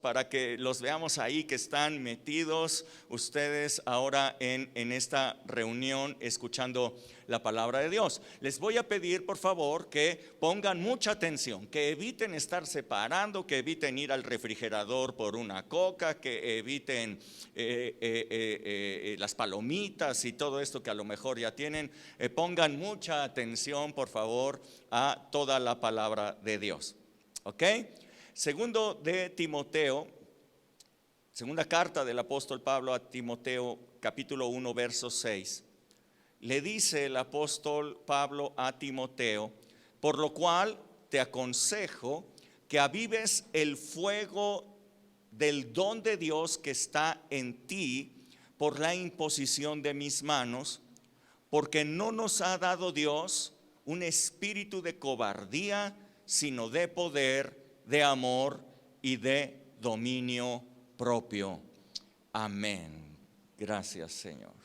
para que los veamos ahí que están metidos ustedes ahora en esta reunión escuchando la palabra de Dios. Les voy a pedir por favor que pongan mucha atención, que eviten estar separando, que eviten ir al refrigerador por una coca, que eviten las palomitas y todo esto que a lo mejor ya tienen. Pongan mucha atención por favor a toda la palabra de Dios. ¿Ok? Segundo de Timoteo, segunda carta del apóstol Pablo a Timoteo, capítulo 1, verso 6. Le dice el apóstol Pablo a Timoteo: por lo cual te aconsejo que avives el fuego del don de Dios que está en ti por la imposición de mis manos, porque no nos ha dado Dios un espíritu de cobardía, sino de poder, de amor y de dominio propio. Amén. Gracias, Señor.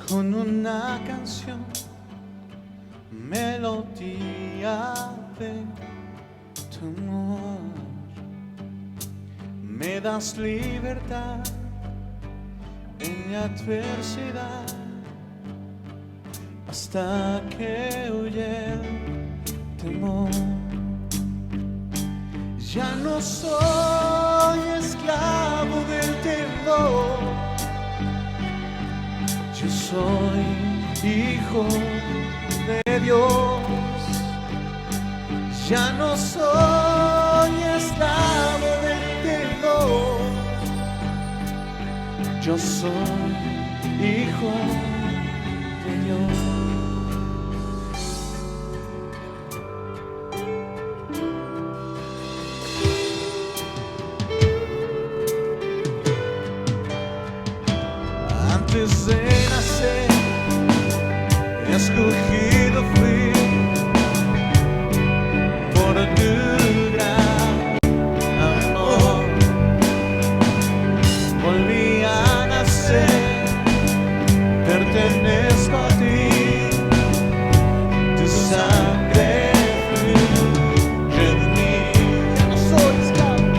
Con una canción, melodía de tu amor, me das libertad en la adversidad, hasta que huye el temor. Ya no soy esclavo del temor, yo soy hijo de Dios. Ya no soy esclavo del temor, yo soy hijo de Dios. Antes de nacer, escogido fui por tu gran amor. Volví a nacer, pertenezco a ti, tu sangre fluye en mí. Ya no soy esclavo,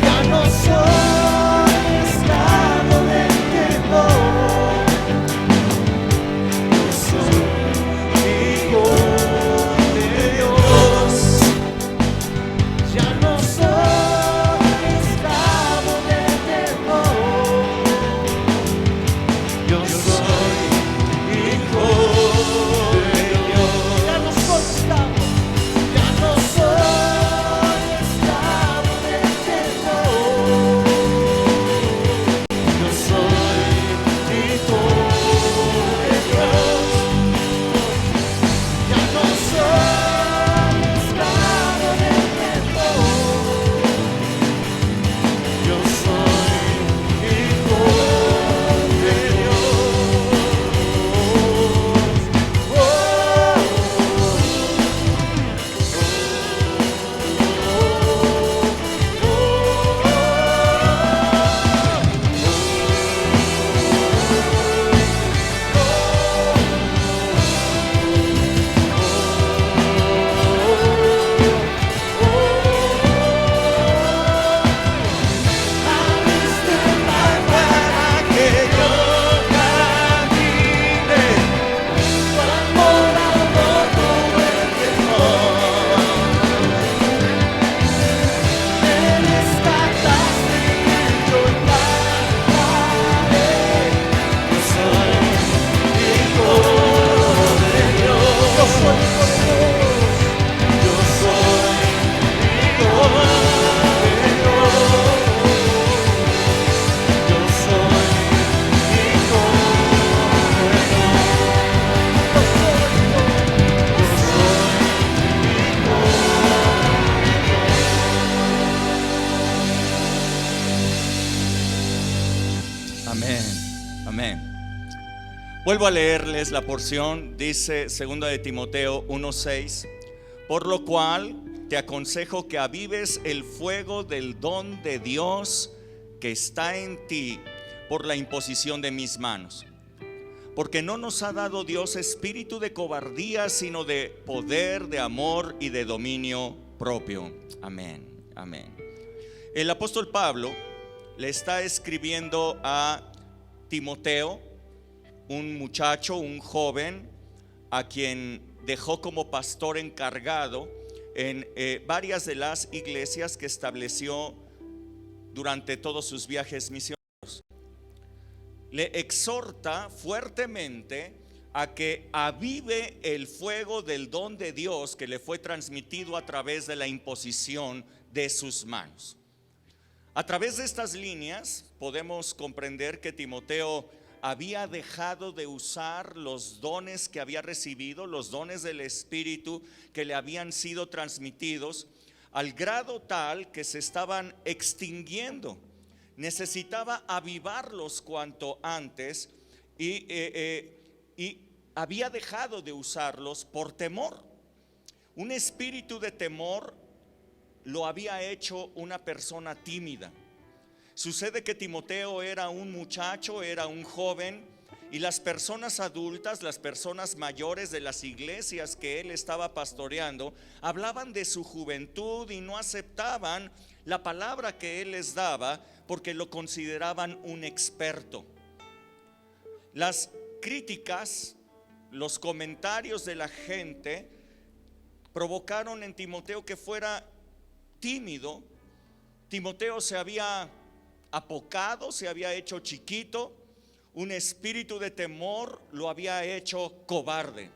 ya no soy esclavo del temor. Vuelvo a leerles la porción. Dice 2 de Timoteo 1:6: por lo cual te aconsejo que avives el fuego del don de Dios que está en ti por la imposición de mis manos. Porque no nos ha dado Dios espíritu de cobardía, sino de poder, de amor y de dominio propio. Amén, amén. El apóstol Pablo le está escribiendo a Timoteo, un muchacho, un joven, a quien dejó como pastor encargado en varias de las iglesias que estableció durante todos sus viajes misioneros. Le exhorta fuertemente a que avive el fuego del don de Dios que le fue transmitido a través de la imposición de sus manos. A través de estas líneas podemos comprender que Timoteo había dejado de usar los dones que había recibido, los dones del Espíritu que le habían sido transmitidos, al grado tal que se estaban extinguiendo. Necesitaba avivarlos cuanto antes y había dejado de usarlos por temor. Un espíritu de temor lo había hecho una persona tímida. Sucede que Timoteo era un muchacho, era un joven, y las personas adultas, las personas mayores de las iglesias que él estaba pastoreando, hablaban de su juventud y no aceptaban la palabra que él les daba porque lo consideraban un experto. Las críticas, los comentarios de la gente provocaron en Timoteo que fuera tímido. Timoteo se había apocado, se había hecho chiquito. Un espíritu de temor lo había hecho cobarde.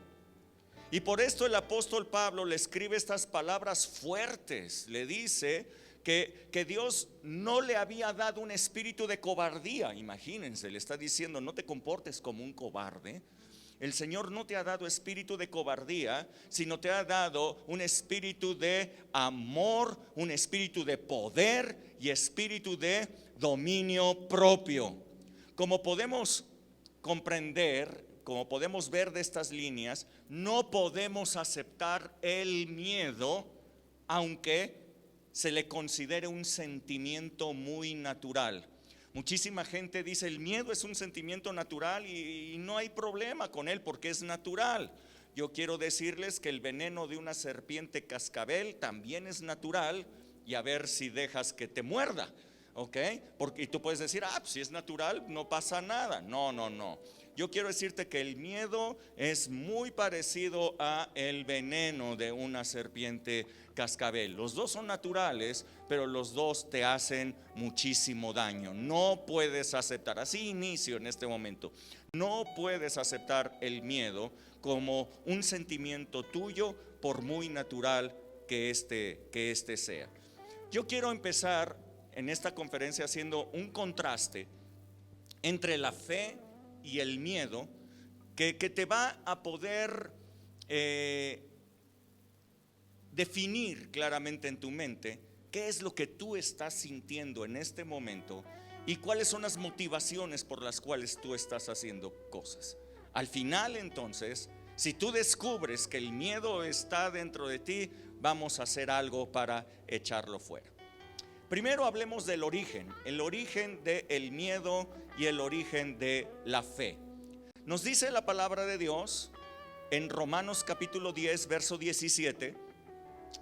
Y por esto el apóstol Pablo le escribe estas palabras fuertes. Le dice que Dios no le había dado un espíritu de cobardía. Imagínense, le está diciendo: no te comportes como un cobarde. El Señor no te ha dado espíritu de cobardía, sino te ha dado un espíritu de amor, un espíritu de poder y espíritu de dominio propio. Como podemos comprender, como podemos ver de estas líneas, no podemos aceptar el miedo, aunque se le considere un sentimiento muy natural. Muchísima gente dice: el miedo es un sentimiento natural y no hay problema con él porque es natural. Yo quiero decirles que el veneno de una serpiente cascabel también es natural, y a ver si dejas que te muerda. ¿Ok? Porque tú puedes decir: pues si es natural no pasa nada. No. Yo quiero decirte que el miedo es muy parecido a el veneno de una serpiente cascabel. Los dos son naturales, pero los dos te hacen muchísimo daño. No puedes aceptar, así inicio en este momento, no puedes aceptar el miedo como un sentimiento tuyo, por muy natural que este sea. Yo quiero empezar en esta conferencia haciendo un contraste entre la fe y el miedo que te va a poder definir claramente en tu mente qué es lo que tú estás sintiendo en este momento y cuáles son las motivaciones por las cuales tú estás haciendo cosas. Al final, entonces, si tú descubres que el miedo está dentro de ti, vamos a hacer algo para echarlo fuera. Primero hablemos del origen, el origen del miedo y el origen de la fe. Nos dice la palabra de Dios en Romanos capítulo 10, verso 17.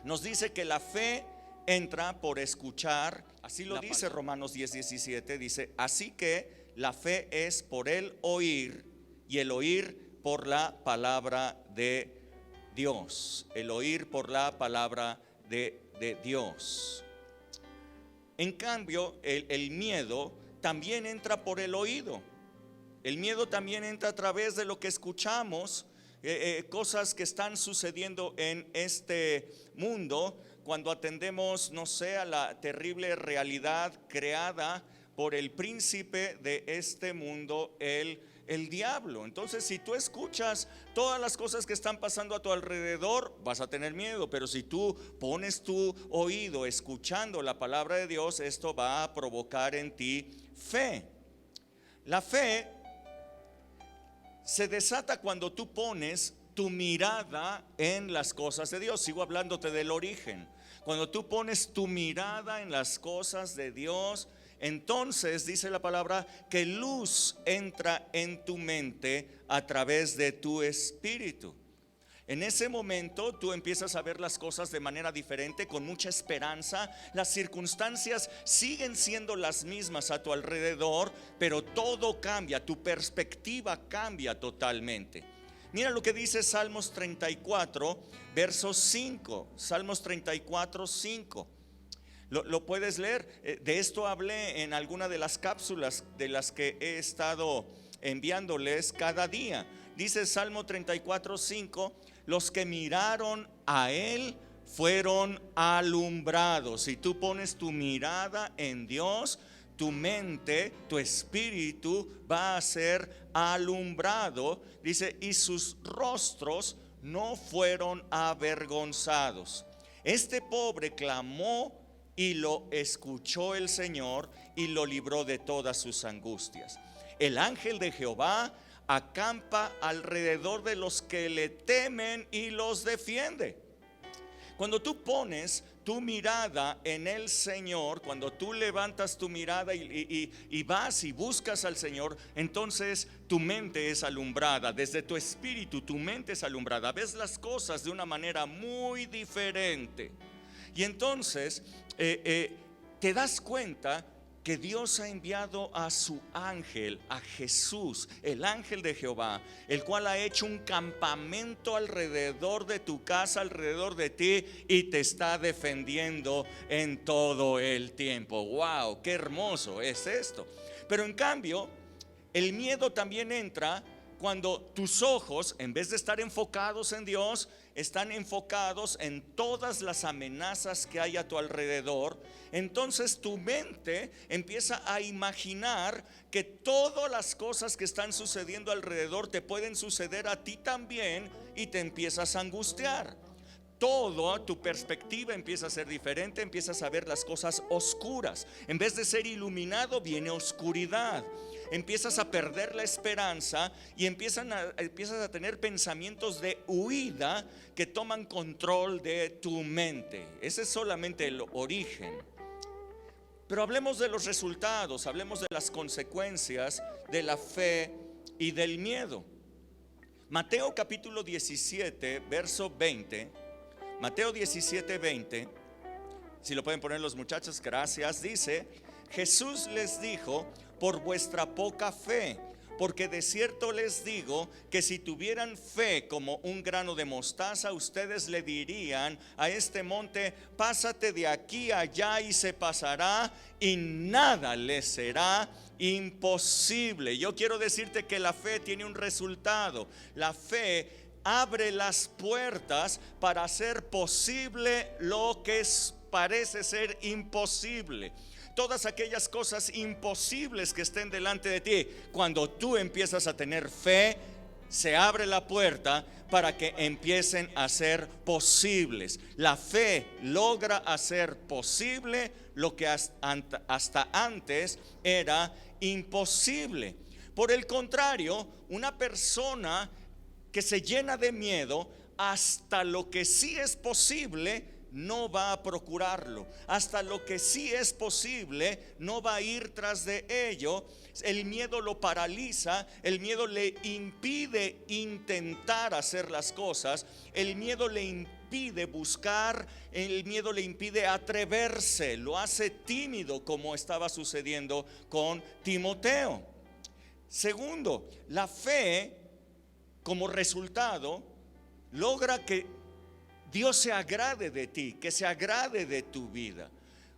Nos dice que la fe entra por escuchar. Así lo dice Romanos 10, 17. Dice: así que la fe es por el oír, y el oír por la palabra de Dios. El oír por la palabra de Dios. En cambio, el miedo también entra por el oído. El miedo también entra a través de lo que escuchamos, cosas que están sucediendo en este mundo, cuando atendemos, no sé, a la terrible realidad creada por el príncipe de este mundo, el diablo. Entonces, si tú escuchas todas las cosas que están pasando a tu alrededor, vas a tener miedo. Pero si tú pones tu oído escuchando la palabra de Dios, esto va a provocar en ti fe. La fe se desata cuando tú pones tu mirada en las cosas de Dios. Sigo hablándote del origen. Cuando tú pones tu mirada en las cosas de Dios, entonces dice la palabra que luz entra en tu mente a través de tu espíritu. En ese momento tú empiezas a ver las cosas de manera diferente, con mucha esperanza. Las circunstancias siguen siendo las mismas a tu alrededor, pero todo cambia, tu perspectiva cambia totalmente. Mira lo que dice Salmos 34, verso 5. Salmos 34, 5. Lo puedes leer. De esto hablé en alguna de las cápsulas de las que he estado enviándoles cada día. Dice Salmo 34, 5: los que miraron a Él fueron alumbrados. Si tú pones tu mirada en Dios, tu mente, tu espíritu va a ser alumbrado. Dice, y sus rostros no fueron avergonzados. Este pobre clamó y lo escuchó el Señor y lo libró de todas sus angustias. El ángel de Jehová acampa alrededor de los que le temen y los defiende. Cuando tú pones tu mirada en el Señor, cuando tú levantas tu mirada y vas y buscas al Señor, entonces tu mente es alumbrada. Desde tu espíritu tu mente es alumbrada. Ves las cosas de una manera muy diferente. Y entonces te das cuenta que Dios ha enviado a su ángel, a Jesús, el ángel de Jehová, el cual ha hecho un campamento alrededor de tu casa, alrededor de ti, y te está defendiendo en todo el tiempo. ¡Wow! ¡Qué hermoso es esto! Pero en cambio, el miedo también entra cuando tus ojos, en vez de estar enfocados en Dios, están enfocados en todas las amenazas que hay a tu alrededor. Entonces tu mente empieza a imaginar que todas las cosas que están sucediendo alrededor te pueden suceder a ti también, y te empiezas a angustiar. Toda tu perspectiva empieza a ser diferente, empiezas a ver las cosas oscuras. En vez de ser iluminado, viene oscuridad. Empiezas a perder la esperanza y empiezas a tener pensamientos de huida que toman control de tu mente. Ese es solamente el origen. Pero hablemos de los resultados, hablemos de las consecuencias de la fe y del miedo. Mateo capítulo 17, verso 20. Mateo 17, 20. Si lo pueden poner los muchachos, gracias. Dice: Jesús les dijo: por vuestra poca fe, porque de cierto les digo que si tuvieran fe como un grano de mostaza, ustedes le dirían a este monte: pásate de aquí a allá, y se pasará, y nada les será imposible. Yo quiero decirte que la fe tiene un resultado. La fe abre las puertas para hacer posible lo que parece ser imposible. Todas aquellas cosas imposibles que estén delante de ti, cuando tú empiezas a tener fe, se abre la puerta para que empiecen a ser posibles. La fe logra hacer posible lo que hasta antes era imposible. Por el contrario, una persona que se llena de miedo, hasta lo que sí es posible no va a procurarlo. Hasta lo que sí es posible no va a ir tras de ello. El miedo lo paraliza, el miedo le impide intentar hacer las cosas, el miedo le impide buscar, el miedo le impide atreverse, lo hace tímido, como estaba sucediendo con Timoteo. Segundo, la fe como resultado logra que Dios se agrade de ti, que se agrade de tu vida.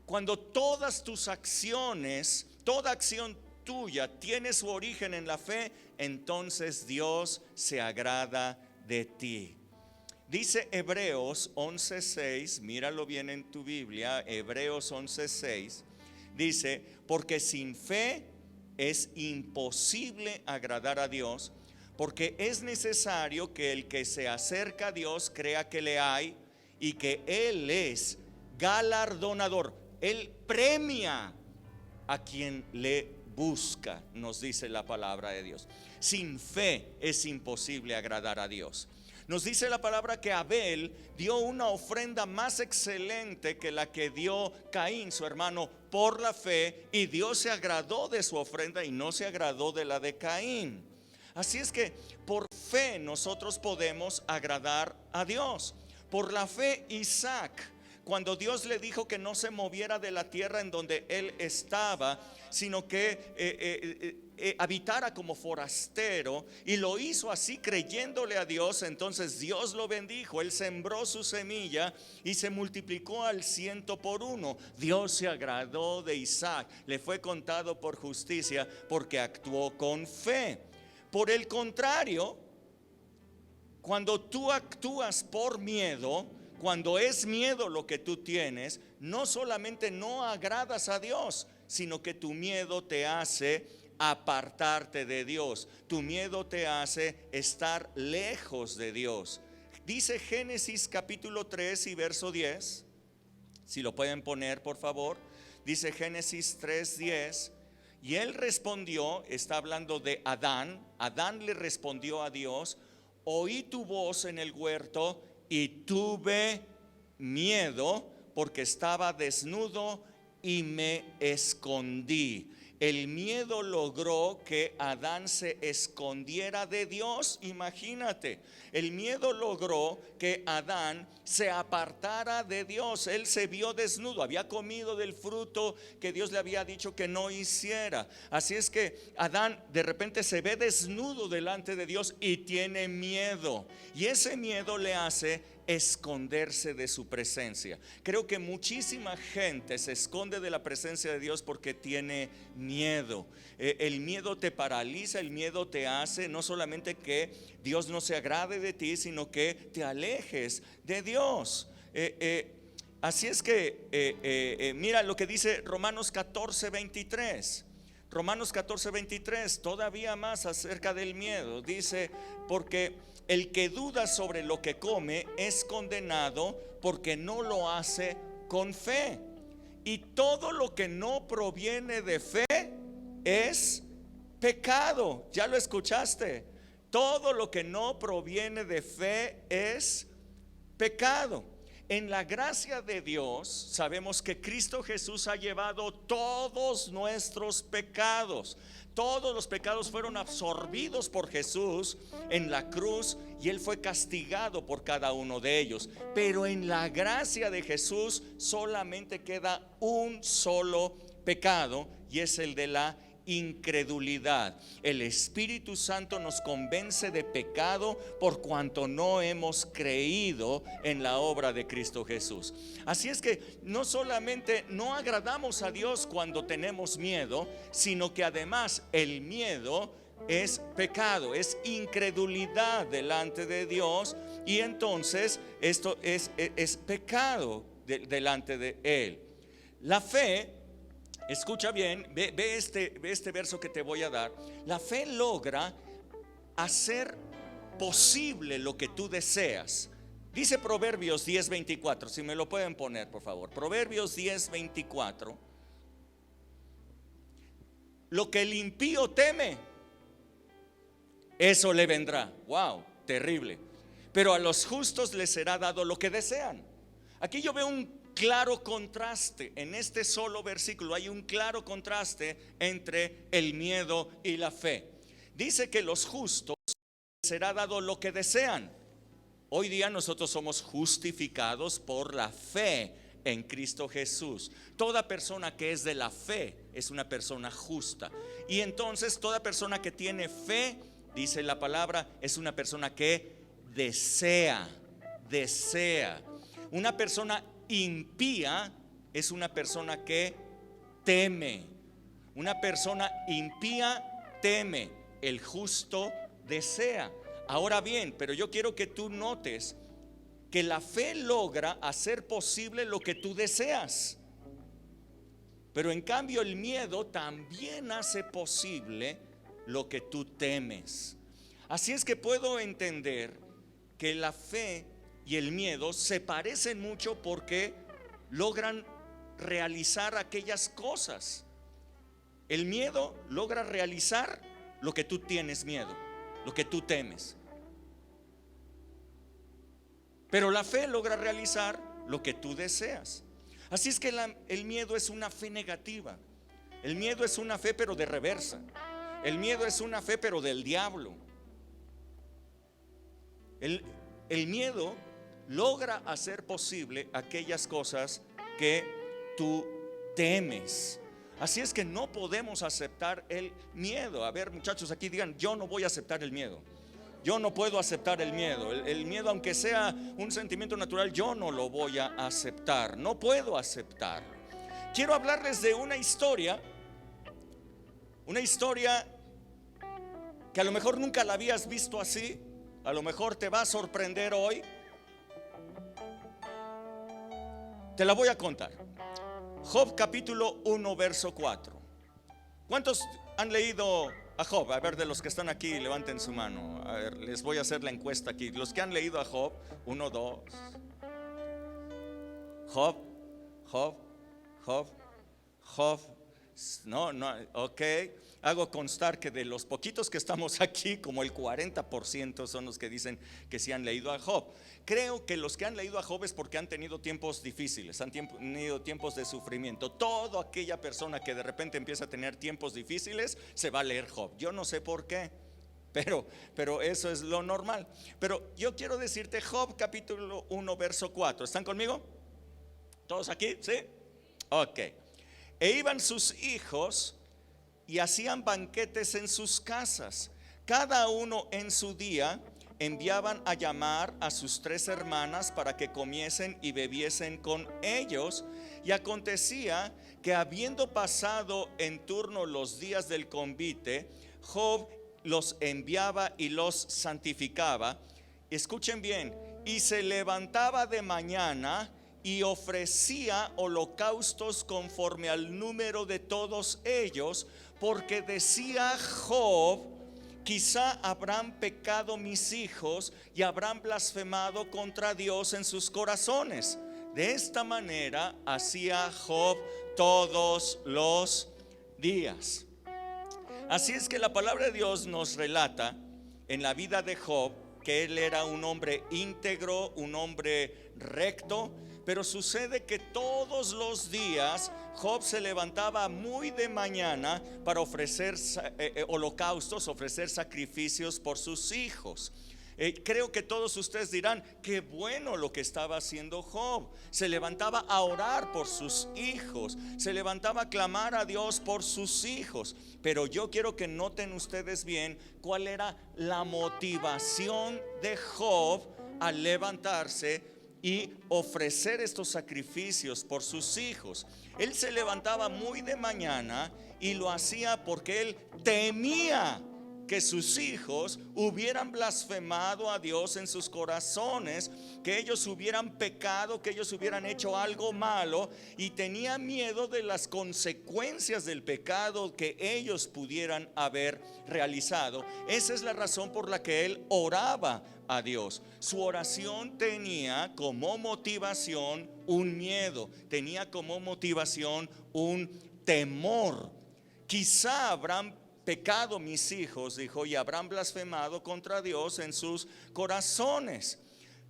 Cuando todas tus acciones, toda acción tuya tiene su origen en la fe, entonces Dios se agrada de ti. Dice Hebreos 11:6, míralo bien en tu Biblia, Hebreos 11:6, dice: porque sin fe es imposible agradar a Dios, porque es necesario que el que se acerca a Dios crea que le hay y que Él es galardonador. Él premia a quien le busca, nos dice la palabra de Dios. Sin fe es imposible agradar a Dios. Nos dice la palabra que Abel dio una ofrenda más excelente que la que dio Caín, su hermano, por la fe, y Dios se agradó de su ofrenda y no se agradó de la de Caín. Así es que por fe nosotros podemos agradar a Dios. Por la fe Isaac, cuando Dios le dijo que no se moviera de la tierra en donde él estaba, sino que habitara como forastero, y lo hizo así creyéndole a Dios, entonces Dios lo bendijo. Él sembró su semilla y se multiplicó al 100 por 1. Dios se agradó de Isaac, le fue contado por justicia porque actuó con fe. Por el contrario, cuando tú actúas por miedo, cuando es miedo lo que tú tienes, no solamente no agradas a Dios, sino que tu miedo te hace apartarte de Dios. Tu miedo te hace estar lejos de Dios. Dice Génesis capítulo 3 y verso 10. Si lo pueden poner, por favor. Dice Génesis 3:10. Y él respondió, está hablando de Adán. Adán le respondió a Dios: oí tu voz en el huerto y tuve miedo porque estaba desnudo y me escondí. El miedo logró que Adán se escondiera de Dios. Imagínate, el miedo logró que Adán se apartara de Dios. Él se vio desnudo, había comido del fruto que Dios le había dicho que no hiciera. Así es que Adán de repente se ve desnudo delante de Dios y tiene miedo. Y ese miedo le hace esconderse de su presencia. Creo que muchísima gente se esconde de la presencia de Dios porque tiene miedo. El miedo te paraliza, el miedo te hace no solamente que Dios no se agrade de ti, sino que te alejes de Dios. Así es que mira lo que dice Romanos 14:23. Romanos 14:23, todavía más acerca del miedo. Dice: porque el que duda sobre lo que come es condenado porque no lo hace con fe. Y todo lo que no proviene de fe es pecado. Ya lo escuchaste. Todo lo que no proviene de fe es pecado. En la gracia de Dios sabemos que Cristo Jesús ha llevado todos nuestros pecados. Todos los pecados fueron absorbidos por Jesús en la cruz y Él fue castigado por cada uno de ellos. Pero en la gracia de Jesús solamente queda un solo pecado, y es el de la incredulidad. El Espíritu Santo nos convence de pecado por cuanto no hemos creído en la obra de Cristo Jesús. Así es que no solamente no agradamos a Dios cuando tenemos miedo, sino que además el miedo es pecado, es incredulidad delante de Dios, y entonces esto es pecado delante de Él. La fe, escucha bien, ve este verso que te voy a dar. La fe logra hacer posible lo que tú deseas. Dice Proverbios 10:24, si me lo pueden poner, por favor. Proverbios 10:24. Lo que el impío teme, eso le vendrá. Wow, terrible. Pero a los justos les será dado lo que desean. Aquí yo veo un claro contraste. En este solo versículo hay un claro contraste entre el miedo y la fe. Dice que los justos les será dado lo que desean. Hoy día nosotros somos justificados por la fe en Cristo Jesús. Toda persona que es de la fe es una persona justa. Y entonces toda persona que tiene fe, dice la palabra, es una persona que desea. Una persona impía es una persona que teme. Una persona impía teme, el justo desea. Ahora bien, pero yo quiero que tú notes que la fe logra hacer posible lo que tú deseas, pero en cambio el miedo también hace posible lo que tú temes. Así es que puedo entender que la fe y el miedo se parecen mucho porque logran realizar aquellas cosas. El miedo logra realizar lo que tú tienes miedo, lo que tú temes. Pero la fe logra realizar lo que tú deseas. Así es que el miedo es una fe negativa. El miedo es una fe pero de reversa. El miedo es una fe pero del diablo. El miedo logra hacer posible aquellas cosas que tú temes. Así es que no podemos aceptar el miedo. A ver, muchachos, aquí digan: yo no voy a aceptar el miedo. Yo no puedo aceptar el miedo. El miedo, aunque sea un sentimiento natural, yo no lo voy a aceptar. No puedo aceptarlo. Quiero hablarles de una historia que a lo mejor nunca la habías visto así. A lo mejor te va a sorprender hoy. Te la voy a contar. Job capítulo 1 verso 4. ¿Cuántos han leído a Job? A ver, de los que están aquí, levanten su mano. A ver, les voy a hacer la encuesta aquí. Los que han leído a Job, 1, 2. Job. No, ok. Hago constar que de los poquitos que estamos aquí, como el 40% son los que dicen que sí han leído a Job. Creo que los que han leído a Job es porque han tenido tiempos difíciles, han tenido tiempos de sufrimiento. Toda aquella persona que de repente empieza a tener tiempos difíciles se va a leer Job. Yo no sé por qué, pero eso es lo normal. Pero yo quiero decirte Job capítulo 1 verso 4. ¿Están conmigo? ¿Todos aquí? ¿Sí? Ok. E iban sus hijos y hacían banquetes en sus casas. Cada uno en su día enviaban a llamar a sus 3 hermanas para que comiesen y bebiesen con ellos. Y acontecía que, habiendo pasado en turno los días del convite, Job los enviaba y los santificaba. Escuchen bien: y se levantaba de mañana y ofrecía holocaustos conforme al número de todos ellos, porque decía Job: quizá habrán pecado mis hijos y habrán blasfemado contra Dios en sus corazones. De esta manera hacía Job todos los días. Así es que la palabra de Dios nos relata en la vida de Job que él era un hombre íntegro, un hombre recto. Pero sucede que todos los días Job se levantaba muy de mañana para ofrecer holocaustos, ofrecer sacrificios por sus hijos. Creo que todos ustedes dirán: qué bueno lo que estaba haciendo Job. Se levantaba a orar por sus hijos, se levantaba a clamar a Dios por sus hijos. Pero yo quiero que noten ustedes bien cuál era la motivación de Job al levantarse y ofrecer estos sacrificios por sus hijos. Él se levantaba muy de mañana y lo hacía porque él temía que sus hijos hubieran blasfemado a Dios en sus corazones, que ellos hubieran pecado, que ellos hubieran hecho algo malo, y tenía miedo de las consecuencias del pecado que ellos pudieran haber realizado. Esa es la razón por la que él oraba a Dios. Su oración tenía como motivación un miedo, tenía como motivación un temor. Quizá habrán pecado mis hijos, dijo, y habrán blasfemado contra Dios en sus corazones.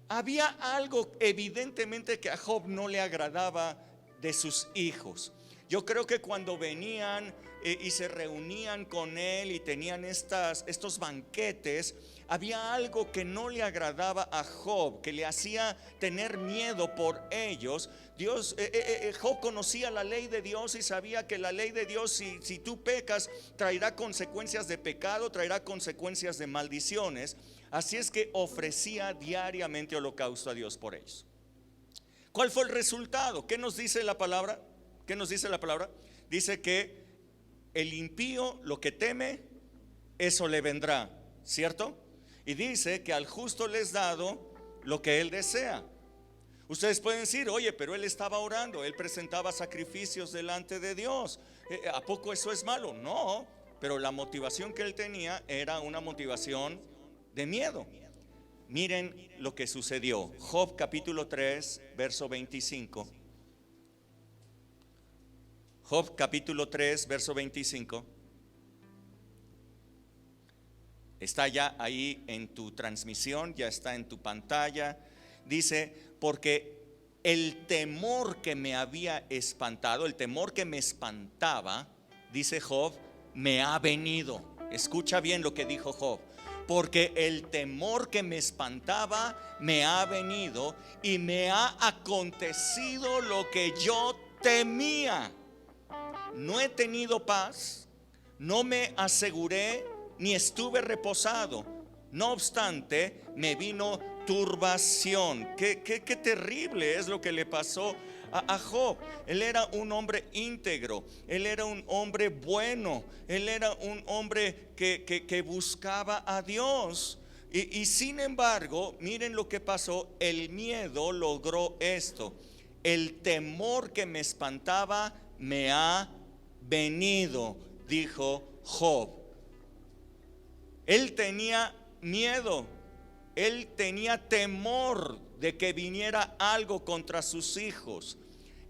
Había algo evidentemente que a Job no le agradaba de sus hijos. Yo creo que cuando venían y se reunían con él y tenían estos banquetes, había algo que no le agradaba a Job, que le hacía tener miedo por ellos. Job conocía la ley de Dios y sabía que la ley de Dios, si tú pecas, traerá consecuencias de pecado, traerá consecuencias de maldiciones. Así es que ofrecía diariamente holocausto a Dios por ellos. ¿Cuál fue el resultado? ¿Qué nos dice la palabra? ¿Qué nos dice la palabra? Dice que el impío lo que teme, eso le vendrá, ¿cierto? Y dice que al justo le es dado lo que él desea. Ustedes pueden decir: oye, pero él estaba orando, él presentaba sacrificios delante de Dios. ¿A poco eso es malo? No, pero la motivación que él tenía era una motivación de miedo. Miren lo que sucedió. Job capítulo 3, verso 25. Job capítulo 3, verso 25. Está ya ahí en tu transmisión, ya está en tu pantalla. Dice, porque el temor que me había espantado, el temor que me espantaba, dice Job, me ha venido. Escucha bien lo que dijo Job. Porque el temor que me espantaba me ha venido y me ha acontecido lo que yo temía. No he tenido paz, no me aseguré ni estuve reposado. No obstante, me vino turbación. Qué terrible es lo que le pasó a Job. Él era un hombre íntegro, él era un hombre bueno, él era un hombre que buscaba a Dios. Y sin embargo, miren lo que pasó. El miedo logró esto. El temor que me espantaba me ha venido, dijo Job. Él tenía miedo, él tenía temor de que viniera algo contra sus hijos.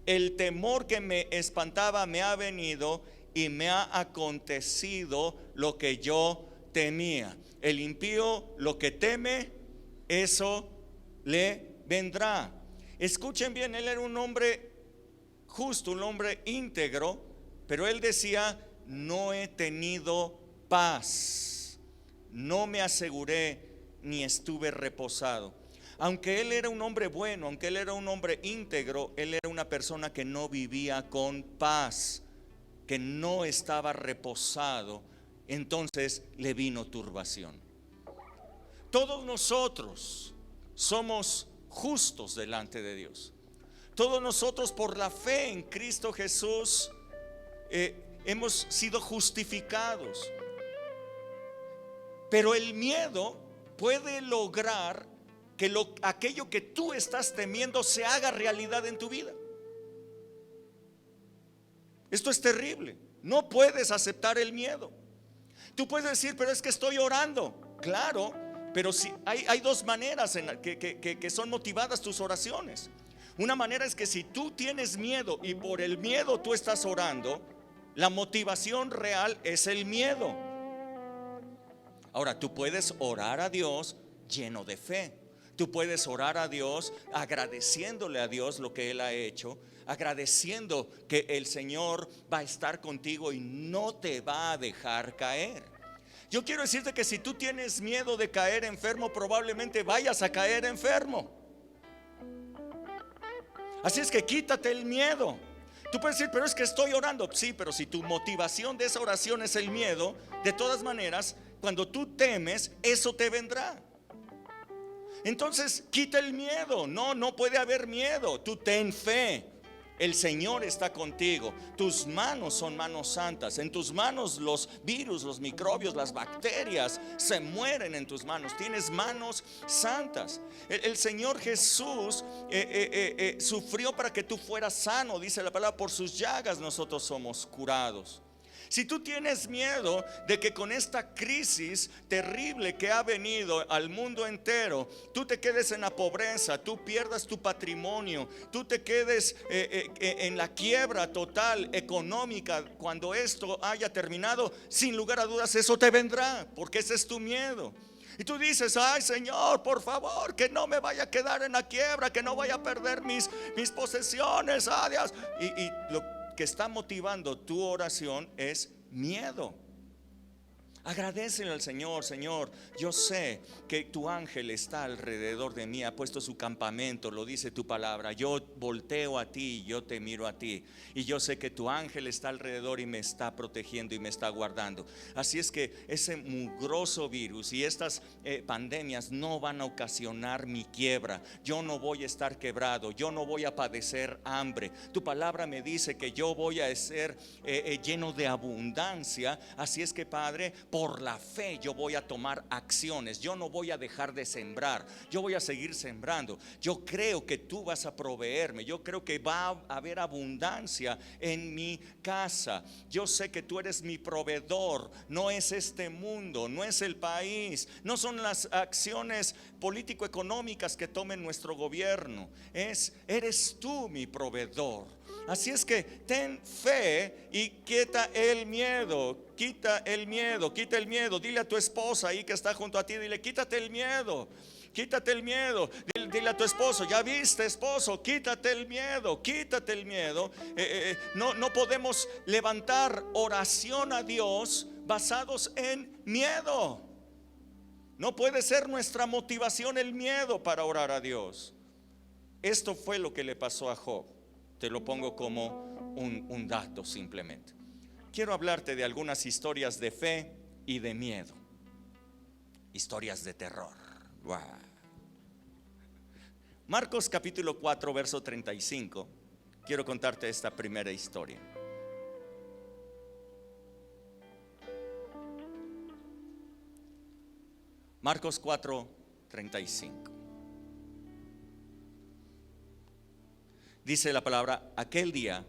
El temor que me espantaba me ha venido y me ha acontecido lo que yo temía. El impío lo que teme, eso le vendrá. Escuchen bien, él era un hombre justo, un hombre íntegro, pero él decía, no he tenido paz, no me aseguré ni estuve reposado. Aunque él era un hombre bueno, aunque él era un hombre íntegro, él era una persona que no vivía con paz, que no estaba reposado. Entonces le vino turbación. Todos nosotros somos justos delante de Dios. Todos nosotros por la fe en Cristo Jesús hemos sido justificados. Pero el miedo puede lograr que aquello que tú estás temiendo se haga realidad en tu vida. Esto es terrible. No puedes aceptar el miedo. Tú puedes decir, pero es que estoy orando. Claro, pero si hay dos maneras que son motivadas tus oraciones. Una manera es que si tú tienes miedo y por el miedo tú estás orando, la motivación real es el miedo. Ahora, tú puedes orar a Dios lleno de fe. Tú puedes orar a Dios agradeciéndole a Dios lo que Él ha hecho, agradeciendo que el Señor va a estar contigo y no te va a dejar caer. Yo quiero decirte que si tú tienes miedo de caer enfermo, probablemente vayas a caer enfermo. Así es que quítate el miedo. Tú puedes decir, pero es que estoy orando. Sí, pero si tu motivación de esa oración es el miedo, de todas maneras, cuando tú temes, eso te vendrá. Entonces, quita el miedo. No puede haber miedo. Tú ten fe. El Señor está contigo. Tus manos son manos santas. En tus manos los virus, los microbios, las bacterias se mueren en tus manos. Tienes manos santas. El Señor Jesús sufrió para que tú fueras sano. Dice la palabra, por sus llagas nosotros somos curados. Si tú tienes miedo de que con esta crisis terrible que ha venido al mundo entero, tú te quedes en la pobreza, tú pierdas tu patrimonio, tú te quedes en la quiebra total económica cuando esto haya terminado, sin lugar a dudas eso te vendrá, porque ese es tu miedo. Y tú dices, ay Señor, por favor, que no me vaya a quedar en la quiebra, que no vaya a perder mis posesiones, Dios. Y lo que está motivando tu oración es miedo. Agradécele al Señor. Señor, yo sé que tu ángel está alrededor de mí, ha puesto su campamento, lo dice tu palabra. Yo volteo a ti, yo te miro a ti, y yo sé que tu ángel está alrededor y me está protegiendo y me está guardando. Así es que ese mugroso virus y estas pandemias no van a ocasionar mi quiebra. Yo no voy a estar quebrado, yo no voy a padecer hambre. Tu palabra me dice que yo voy a ser lleno de abundancia. Así es que, Padre, por la fe yo voy a tomar acciones. Yo no voy a dejar de sembrar, yo voy a seguir sembrando. Yo creo que tú vas a proveerme, yo creo que va a haber abundancia en mi casa. Yo sé que tú eres mi proveedor. No es este mundo, no es el país, no son las acciones político-económicas que tome nuestro gobierno. Eres tú mi proveedor. Así es que ten fe y quita el miedo. Quita el miedo, quita el miedo. Dile a tu esposa ahí que está junto a ti, dile: quítate el miedo, quítate el miedo. Dile a tu esposo: ya viste, esposo, quítate el miedo, quítate el miedo. No podemos levantar oración a Dios basados en miedo. No puede ser nuestra motivación el miedo para orar a Dios. Esto fue lo que le pasó a Job. Te lo pongo como un dato simplemente. Quiero hablarte de algunas historias de fe y de miedo. Historias de terror. Wow. Marcos capítulo 4 verso 35. Quiero contarte esta primera historia. Marcos 4, 35. Dice la palabra: aquel día,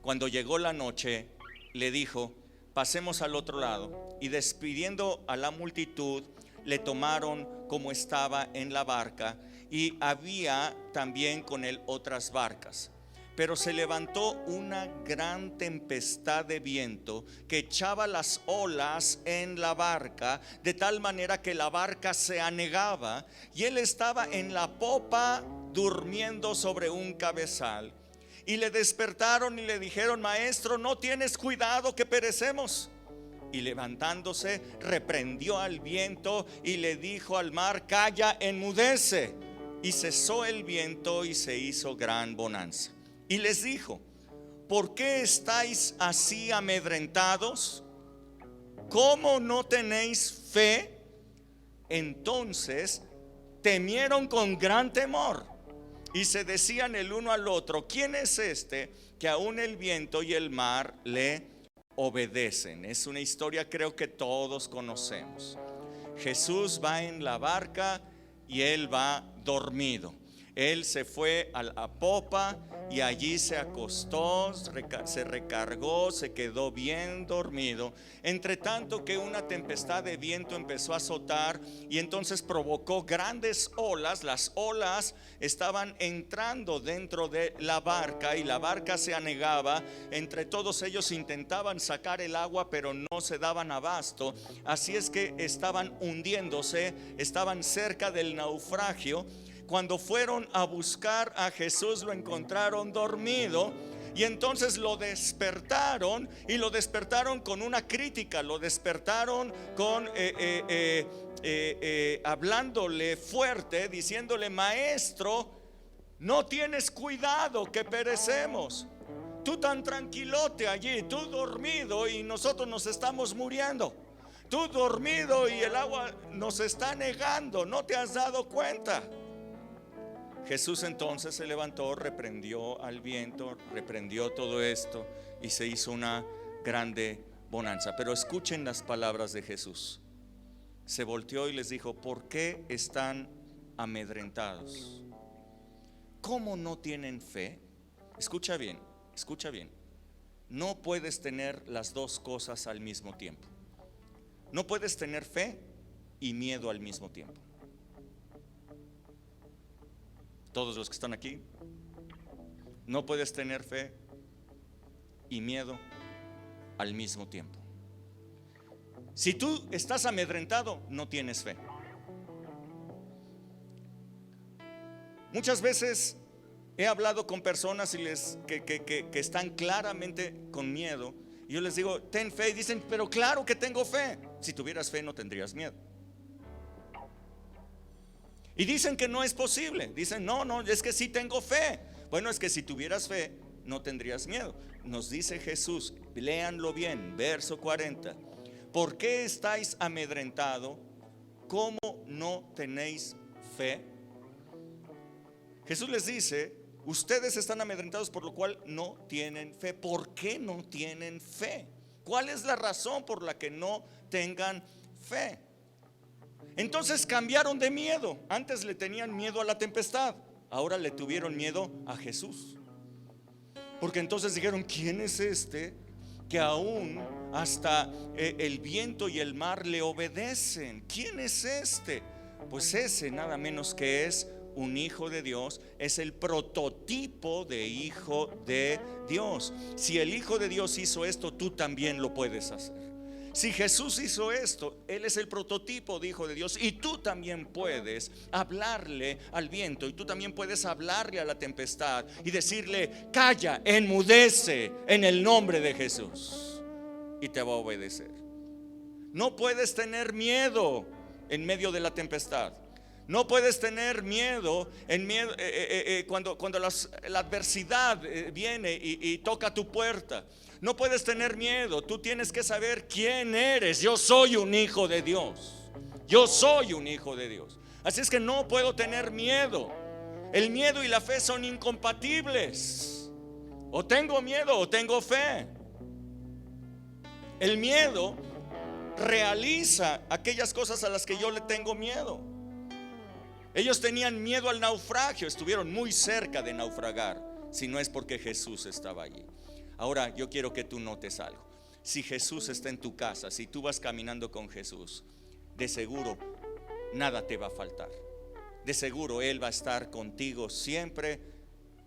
cuando llegó la noche, le dijo: pasemos al otro lado. Y despidiendo a la multitud, le tomaron como estaba en la barca, y había también con él otras barcas. Pero se levantó una gran tempestad de viento que echaba las olas en la barca, de tal manera que la barca se anegaba, y él estaba en la popa durmiendo sobre un cabezal. Y le despertaron y le dijeron: maestro, ¿no tienes cuidado que perecemos? Y levantándose, reprendió al viento y le dijo al mar: calla, enmudece. Y cesó el viento y se hizo gran bonanza. Y les dijo: ¿por qué estáis así amedrentados? ¿Cómo no tenéis fe? Entonces temieron con gran temor y se decían el uno al otro: ¿quién es este que aún el viento y el mar le obedecen? Es una historia, creo que todos conocemos. Jesús va en la barca y él va dormido. Él se fue a la popa y allí se acostó, se recargó, se quedó bien dormido. Entre tanto que una tempestad de viento empezó a azotar y entonces provocó grandes olas. Las olas estaban entrando dentro de la barca y la barca se anegaba. Entre todos ellos intentaban sacar el agua, pero no se daban abasto. Así es que estaban hundiéndose, estaban cerca del naufragio. Cuando fueron a buscar a Jesús, lo encontraron dormido. Y entonces lo despertaron, y lo despertaron con una crítica. Lo despertaron con hablándole fuerte, diciéndole: maestro, no tienes cuidado que perecemos. Tú tan tranquilote allí, tú dormido, y nosotros nos estamos muriendo. Tú dormido y el agua nos está negando. ¿No te has dado cuenta? Jesús entonces se levantó, reprendió al viento, reprendió todo esto y se hizo una grande bonanza. Pero escuchen las palabras de Jesús. Se volteó y les dijo: ¿por qué están amedrentados? ¿Cómo no tienen fe? Escucha bien, escucha bien. No puedes tener las dos cosas al mismo tiempo. No puedes tener fe y miedo al mismo tiempo. Todos los que están aquí, no puedes tener fe y miedo al mismo tiempo. Si tú estás amedrentado, no tienes fe. Muchas veces he hablado con personas y que están claramente con miedo, y yo les digo: ten fe, y dicen: pero claro que tengo fe. Si tuvieras fe no tendrías miedo. Y dicen que no es posible. Dicen: no, es que sí tengo fe. Bueno, es que si tuvieras fe no tendrías miedo. Nos dice Jesús, léanlo bien, verso 40: ¿por qué estáis amedrentados? ¿Cómo no tenéis fe? Jesús les dice: ustedes están amedrentados, por lo cual no tienen fe. ¿Por qué no tienen fe? ¿Cuál es la razón por la que no tengan fe? Entonces cambiaron de miedo. Antes le tenían miedo a la tempestad, ahora le tuvieron miedo a Jesús. Porque entonces dijeron: ¿quién es este que aún hasta el viento y el mar le obedecen? ¿Quién es este? Pues ese nada menos que es un hijo de Dios, es el prototipo de hijo de Dios. Si el Hijo de Dios hizo esto, tú también lo puedes hacer. Si Jesús hizo esto, Él es el prototipo de hijo de Dios, y tú también puedes hablarle al viento, y tú también puedes hablarle a la tempestad y decirle: calla, enmudece en el nombre de Jesús, y te va a obedecer. No puedes tener miedo en medio de la tempestad. No puedes tener miedo, cuando la adversidad viene y toca tu puerta. No puedes tener miedo. Tú tienes que saber quién eres. Yo soy un hijo de Dios. Yo soy un hijo de Dios. Así es que no puedo tener miedo. El miedo y la fe son incompatibles. O tengo miedo o tengo fe. El miedo realiza aquellas cosas a las que yo le tengo miedo. Ellos tenían miedo al naufragio, estuvieron muy cerca de naufragar, si no es porque Jesús estaba allí. Ahora yo quiero que tú notes algo. Si Jesús está en tu casa, si tú vas caminando con Jesús, de seguro nada te va a faltar. De seguro Él va a estar contigo siempre,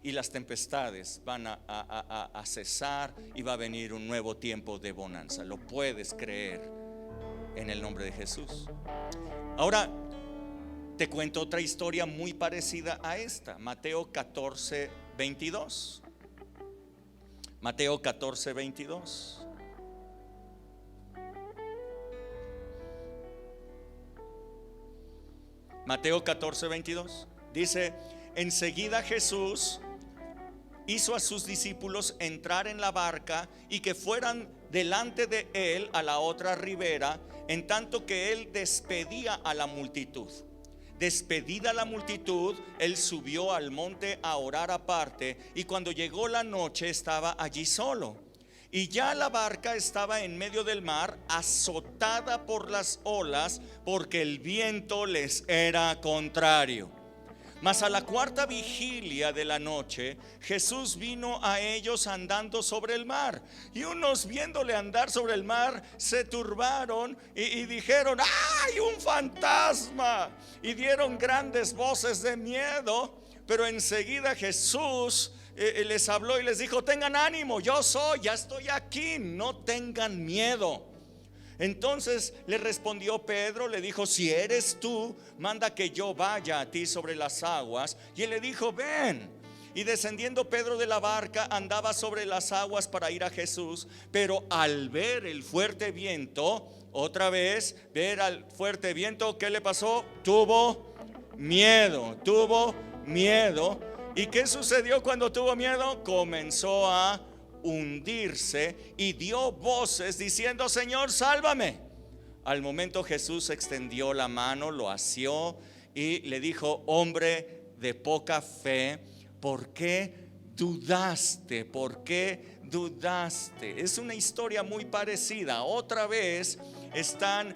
y las tempestades van a cesar, y va a venir un nuevo tiempo de bonanza. Lo puedes creer en el nombre de Jesús. Ahora te cuento otra historia muy parecida a esta. Mateo 14, 22. Mateo 14, 22. Mateo 14, 22. Dice: enseguida Jesús hizo a sus discípulos entrar en la barca y que fueran delante de él a la otra ribera, en tanto que él despedía a la multitud. Despedida la multitud, él subió al monte a orar aparte, y cuando llegó la noche estaba allí solo. Y ya la barca estaba en medio del mar, azotada por las olas, porque el viento les era contrario. Mas a la cuarta vigilia de la noche, Jesús vino a ellos andando sobre el mar. Y unos, viéndole andar sobre el mar, se turbaron y dijeron: ¡ay, un fantasma! Y dieron grandes voces de miedo. Pero enseguida Jesús les habló y les dijo: tengan ánimo, yo soy, ya estoy aquí, no tengan miedo. Entonces le respondió Pedro, le dijo: si eres tú, manda que yo vaya a ti sobre las aguas. Y él le dijo: ven. Y descendiendo Pedro de la barca, andaba sobre las aguas para ir a Jesús. Pero al ver el fuerte viento, otra vez, ver al fuerte viento, ¿qué le pasó? Tuvo miedo. ¿Y qué sucedió cuando tuvo miedo? Comenzó a hundirse y dio voces diciendo: Señor, sálvame. Al momento Jesús extendió la mano, lo asió y le dijo: hombre de poca fe, ¿por qué dudaste? ¿Por qué dudaste? Es una historia muy parecida. Otra vez están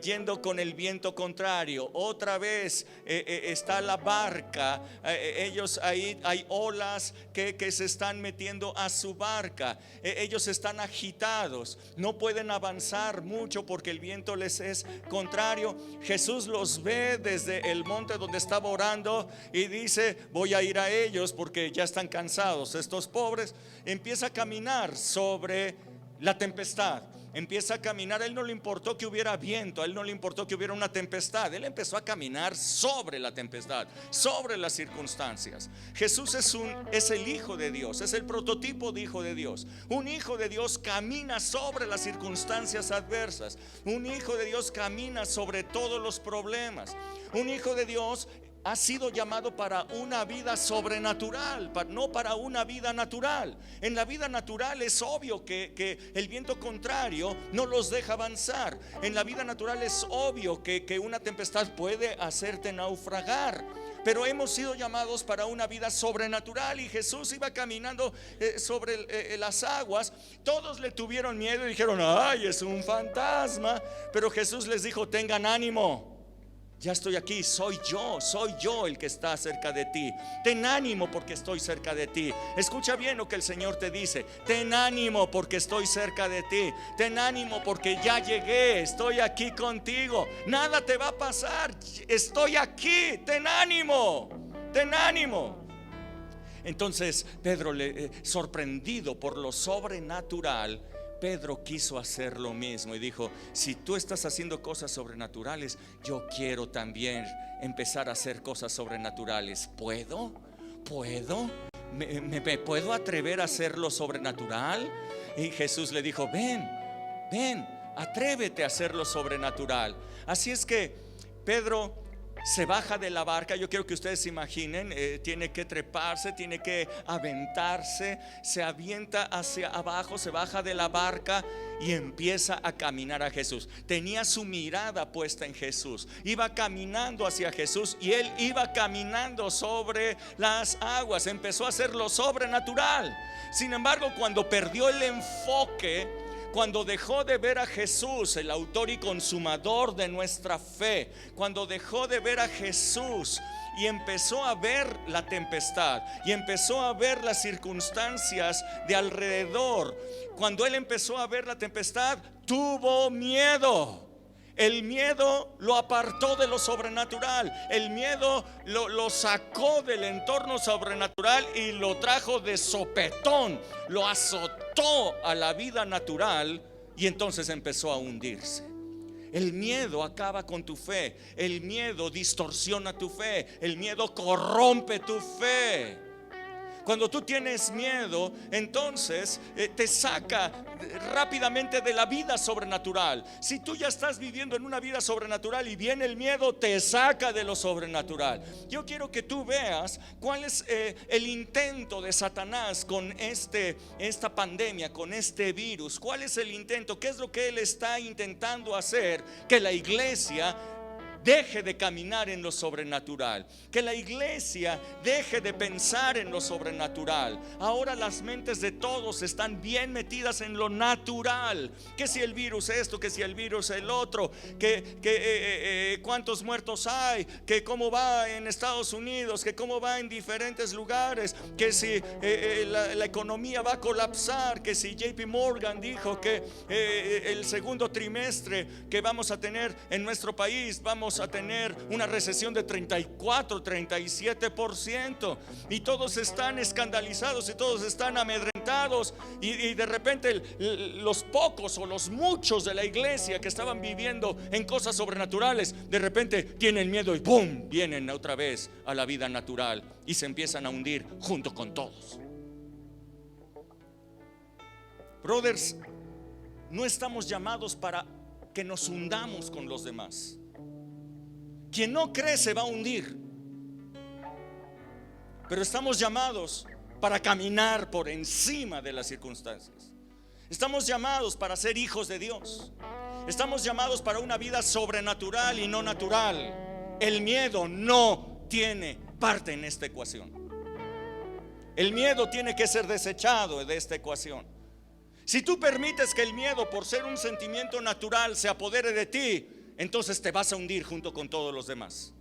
yendo con el viento contrario. Otra vez está la barca. Ellos ahí hay olas que se están metiendo a su barca. Ellos están agitados, no pueden avanzar mucho porque el viento les es contrario. Jesús los ve desde el monte donde estaba orando y dice: voy a ir a ellos porque ya están cansados estos pobres. Empieza a caminar sobre la tempestad. Empieza a caminar. A él no le importó que hubiera viento, a él no le importó que hubiera una tempestad. Él empezó a caminar sobre la tempestad, sobre las circunstancias. Jesús es el Hijo de Dios, es el prototipo de Hijo de Dios. Un Hijo de Dios camina sobre las circunstancias adversas. Un Hijo de Dios camina sobre todos los problemas. Un Hijo de Dios ha sido llamado para una vida sobrenatural, no para una vida natural. En la vida natural es obvio que el viento contrario no los deja avanzar. En la vida natural es obvio que una tempestad puede hacerte naufragar. pero hemos sido llamados para una vida sobrenatural. Y Jesús iba caminando sobre las aguas. Todos le tuvieron miedo y dijeron: ay, es un fantasma. Pero Jesús les dijo: tengan ánimo, ya estoy aquí, soy yo el que está cerca de ti. Ten ánimo porque estoy cerca de ti. Escucha bien lo que el Señor te dice: ten ánimo porque estoy cerca de ti. Ten ánimo porque ya llegué, estoy aquí contigo. Nada te va a pasar, estoy aquí. Ten ánimo, ten ánimo. Entonces Pedro, sorprendido por lo sobrenatural, Pedro quiso hacer lo mismo y dijo: si tú estás haciendo cosas sobrenaturales, yo quiero también empezar a hacer cosas sobrenaturales. ¿Puedo? ¿Me puedo atrever a hacer lo sobrenatural? Y Jesús le dijo: ven, atrévete a hacer lo sobrenatural. Así es que Pedro se baja de la barca. Yo quiero que ustedes se imaginen, tiene que treparse, tiene que aventarse, se avienta hacia abajo, se baja de la barca y empieza a caminar a Jesús. Tenía su mirada puesta en Jesús, iba caminando hacia Jesús y él iba caminando sobre las aguas. Empezó a hacer lo sobrenatural. Sin embargo, cuando perdió el enfoque, cuando dejó de ver a Jesús, el autor y consumador de nuestra fe, cuando dejó de ver a Jesús y empezó a ver la tempestad y empezó a ver las circunstancias de alrededor, cuando él empezó a ver la tempestad, tuvo miedo. El miedo lo apartó de lo sobrenatural. El miedo lo sacó del entorno sobrenatural y lo trajo de sopetón. Lo azotó a la vida natural y entonces empezó a hundirse. El miedo acaba con tu fe. El miedo distorsiona tu fe. El miedo corrompe tu fe. Cuando tú tienes miedo, entonces te saca rápidamente de la vida sobrenatural. Si tú ya estás viviendo en una vida sobrenatural y viene el miedo, te saca de lo sobrenatural. Yo quiero que tú veas cuál es el intento de Satanás con esta pandemia, con este virus. ¿Cuál es el intento? ¿Qué es lo que él está intentando hacer? Que la iglesia deje de caminar en lo sobrenatural, que la iglesia deje de pensar en lo sobrenatural. Ahora las mentes de todos están bien metidas en lo natural. Que si el virus esto, que si el virus el otro, que cuántos muertos hay, que cómo va en Estados Unidos, que cómo va en diferentes lugares, que si la economía va a colapsar, que si JP Morgan dijo que el segundo trimestre que vamos a tener en nuestro país vamos a tener una recesión de 34-37%, y todos están escandalizados y todos están amedrentados, y de repente los pocos o los muchos de la iglesia que estaban viviendo en cosas sobrenaturales, de repente tienen miedo y ¡pum!, vienen otra vez a la vida natural y se empiezan a hundir junto con todos. Brothers, no estamos llamados para que nos hundamos con los demás. Quien no cree se va a hundir, pero estamos llamados para caminar por encima de las circunstancias. Estamos llamados para ser hijos de Dios. Estamos llamados para una vida sobrenatural y no natural. El miedo no tiene parte en esta ecuación. El miedo tiene que ser desechado de esta ecuación. Si tú permites que el miedo, por ser un sentimiento natural, se apodere de ti, entonces te vas a hundir junto con todos los demás.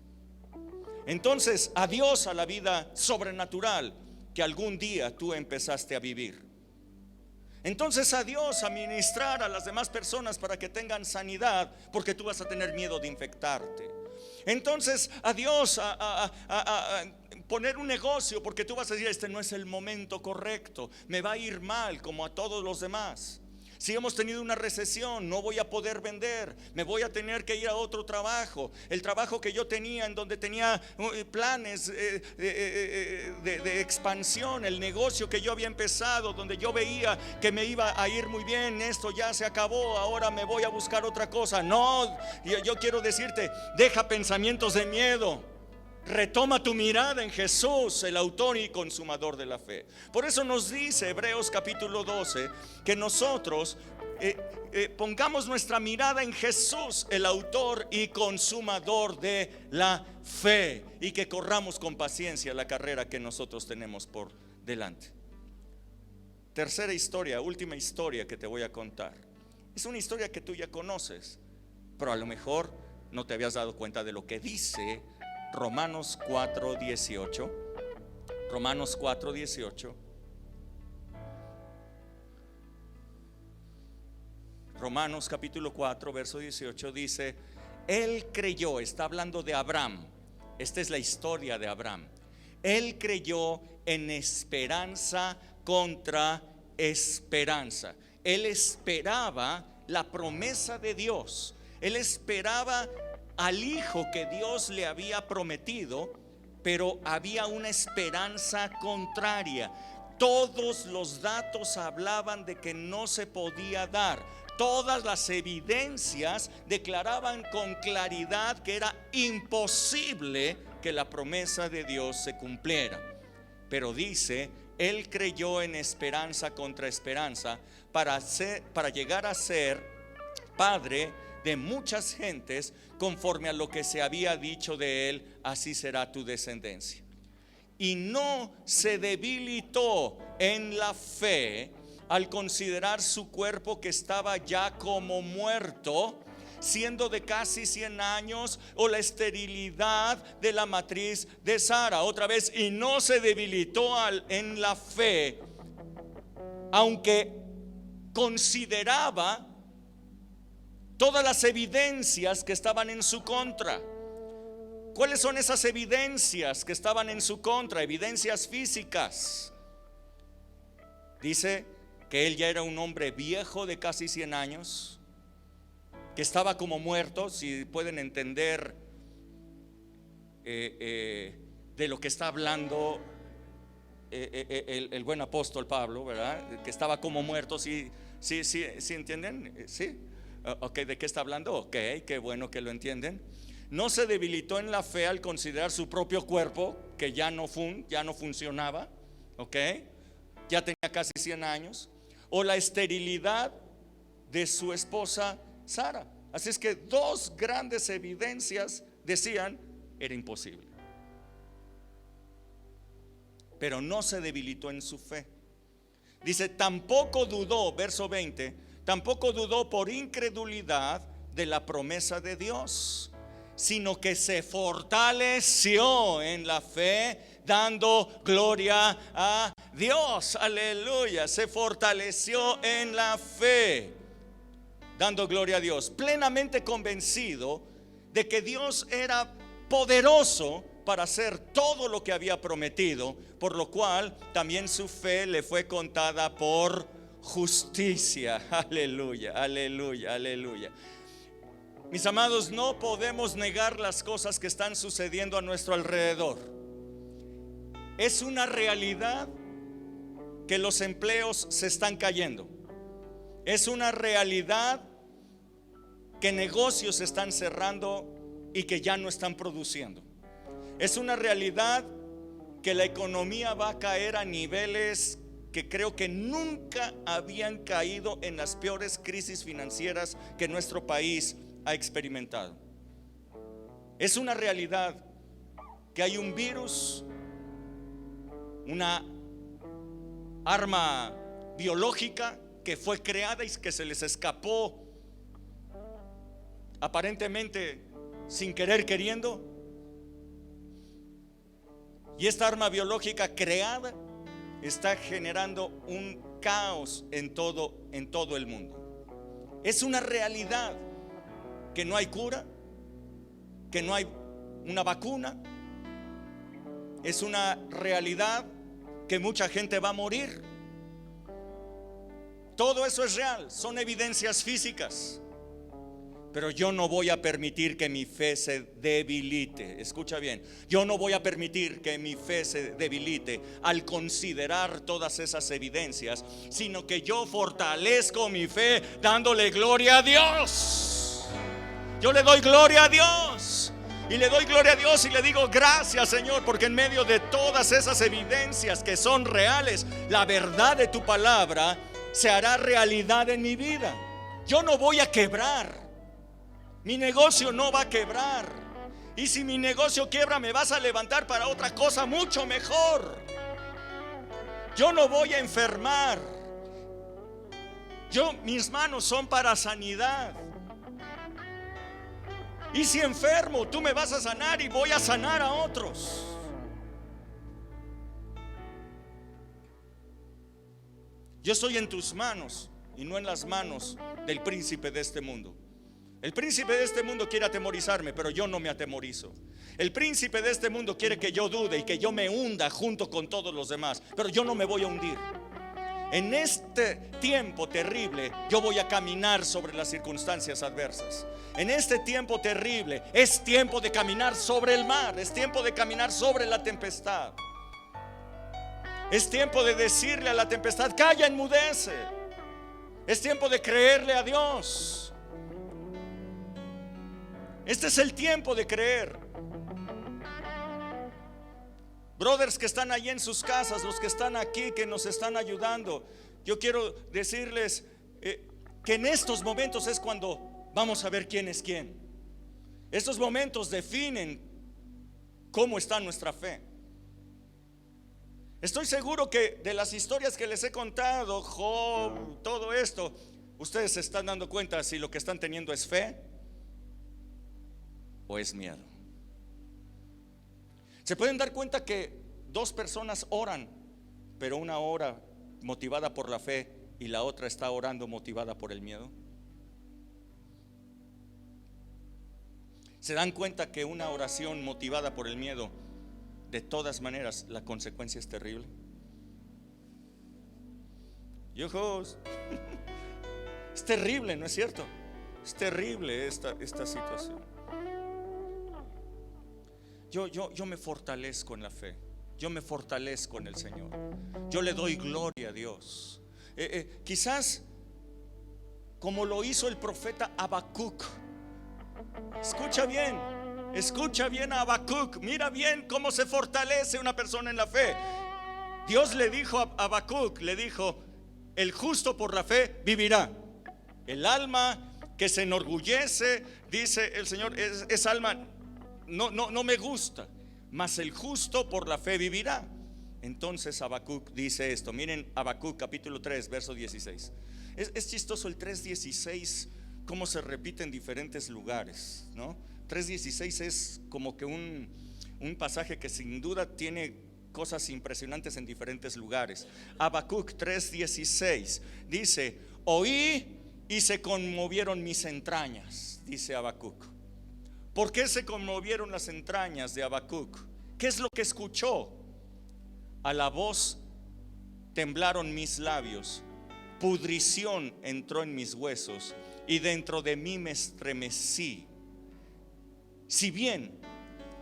Entonces, adiós a la vida sobrenatural que algún día tú empezaste a vivir. Entonces, adiós a ministrar a las demás personas para que tengan sanidad, porque tú vas a tener miedo de infectarte. Entonces, adiós a poner un negocio, porque tú vas a decir: este no es el momento correcto, me va a ir mal como a todos los demás. Si hemos tenido una recesión, no voy a poder vender, me voy a tener que ir a otro trabajo. El trabajo que yo tenía, en donde tenía planes de expansión, el negocio que yo había empezado, donde yo veía que me iba a ir muy bien, esto ya se acabó, ahora me voy a buscar otra cosa. No, yo quiero decirte: deja pensamientos de miedo. Retoma tu mirada en Jesús, el autor y consumador de la fe. Por eso nos dice Hebreos capítulo 12 que nosotros pongamos nuestra mirada en Jesús, el autor y consumador de la fe, y que corramos con paciencia la carrera que nosotros tenemos por delante. Tercera historia, última historia que te voy a contar. Es una historia que tú ya conoces, pero a lo mejor no te habías dado cuenta de lo que dice Romanos 4:18. Romanos 4:18. Romanos capítulo 4 verso 18 dice: Él creyó, está hablando de Abraham. Esta es la historia de Abraham. Él creyó en esperanza contra esperanza. Él esperaba la promesa de Dios. Él esperaba al hijo que Dios le había prometido, pero había una esperanza contraria. Todos los datos hablaban de que no se podía dar. Todas las evidencias declaraban con claridad que era imposible que la promesa de Dios se cumpliera. Pero dice, él creyó en esperanza contra esperanza para llegar a ser padre de muchas gentes, conforme a lo que se había dicho de él, así será tu descendencia. Y no se debilitó en la fe al considerar su cuerpo que estaba ya como muerto, siendo de casi 100 años, o la esterilidad de la matriz de Sara. Otra vez, y no se debilitó en la fe, aunque consideraba todas las evidencias que estaban en su contra. ¿Cuáles son esas evidencias que estaban en su contra? Evidencias físicas. Dice que él ya era un hombre viejo de casi 100 años, que estaba como muerto. Si pueden entender de lo que está hablando el buen apóstol Pablo, ¿verdad? Que estaba como muerto. ¿Sí entienden? ¿Sí? Ok, ¿de qué está hablando? Ok, qué bueno que lo entienden. No se debilitó en la fe al considerar su propio cuerpo que ya no funcionaba, ok, ya tenía casi 100 años, o la esterilidad de su esposa Sara. Así es que dos grandes evidencias decían era imposible. Pero no se debilitó en su fe. Dice, tampoco dudó, verso 20, tampoco dudó por incredulidad de la promesa de Dios, sino que se fortaleció en la fe, dando gloria a Dios. Aleluya. Se fortaleció en la fe, dando gloria a Dios, plenamente convencido de que Dios era poderoso para hacer todo lo que había prometido, por lo cual también su fe le fue contada por justicia. Aleluya, aleluya, aleluya. Mis amados, no podemos negar las cosas que están sucediendo a nuestro alrededor. Es una realidad que los empleos se están cayendo. Es una realidad que negocios se están cerrando y que ya no están produciendo. Es una realidad que la economía va a caer a niveles que creo que nunca habían caído en las peores crisis financieras que nuestro país ha experimentado. Es una realidad que hay un virus, una arma biológica que fue creada y que se les escapó aparentemente sin querer queriendo. Y esta arma biológica creada está generando un caos en todo el mundo. Es una realidad que no hay cura, que no hay una vacuna. Es una realidad que mucha gente va a morir. Todo eso es real, son evidencias físicas. Pero yo no voy a permitir que mi fe se debilite. Escucha bien, yo no voy a permitir que mi fe se debilite al considerar todas esas evidencias, sino que yo fortalezco mi fe dándole gloria a Dios. Yo le doy gloria a Dios, Y le doy gloria a Dios y le digo gracias, Señor, porque en medio de todas esas evidencias que son reales, la verdad de tu palabra se hará realidad en mi vida. Yo no voy a quebrar. Mi negocio no va a quebrar. Y si mi negocio quiebra, me vas a levantar para otra cosa mucho mejor. Yo no voy a enfermar. Mis manos son para sanidad. Y si enfermo, tú me vas a sanar y voy a sanar a otros. Yo estoy en tus manos y no en las manos del príncipe de este mundo. El príncipe de este mundo quiere atemorizarme, pero yo no me atemorizo. El príncipe de este mundo quiere que yo dude y que yo me hunda junto con todos los demás, pero yo no me voy a hundir. En este tiempo terrible yo voy a caminar sobre las circunstancias adversas. En este tiempo terrible es tiempo de caminar sobre el mar, es tiempo de caminar sobre la tempestad. Es tiempo de decirle a la tempestad: calla, enmudece. Es tiempo de creerle a Dios. Este es el tiempo de creer. Brothers que están allí en sus casas, los que están aquí, que nos están ayudando, yo quiero decirles que en estos momentos es cuando vamos a ver quién es quién. Estos momentos definen cómo está nuestra fe. Estoy seguro que de las historias que les he contado, Job, todo esto, ustedes se están dando cuenta si lo que están teniendo es fe o es miedo. Se pueden dar cuenta que dos personas oran, pero una ora motivada por la fe y la otra está orando motivada por el miedo. Se dan cuenta que una oración motivada por el miedo, de todas maneras, la consecuencia es terrible. Hijos, es terrible, ¿no es cierto? Es terrible esta situación. Yo me fortalezco en la fe. Yo me fortalezco en el Señor. Yo le doy gloria a Dios. Quizás como lo hizo el profeta Habacuc. Escucha bien a Habacuc. Mira bien cómo se fortalece una persona en la fe. Dios le dijo a Habacuc, le dijo: el justo por la fe vivirá. El alma que se enorgullece, dice el Señor, esa alma no me gusta, mas el justo por la fe vivirá. Entonces Habacuc dice esto. Miren Habacuc capítulo 3 verso 16. Es chistoso el 3:16, cómo se repite en diferentes lugares, ¿no? 3:16 es como que un pasaje que sin duda tiene cosas impresionantes en diferentes lugares. Habacuc 3:16 dice: oí y se conmovieron mis entrañas, dice Habacuc. ¿Por qué se conmovieron las entrañas de Habacuc? ¿Qué es lo que escuchó? A la voz temblaron mis labios, pudrición entró en mis huesos y dentro de mí me estremecí. Si bien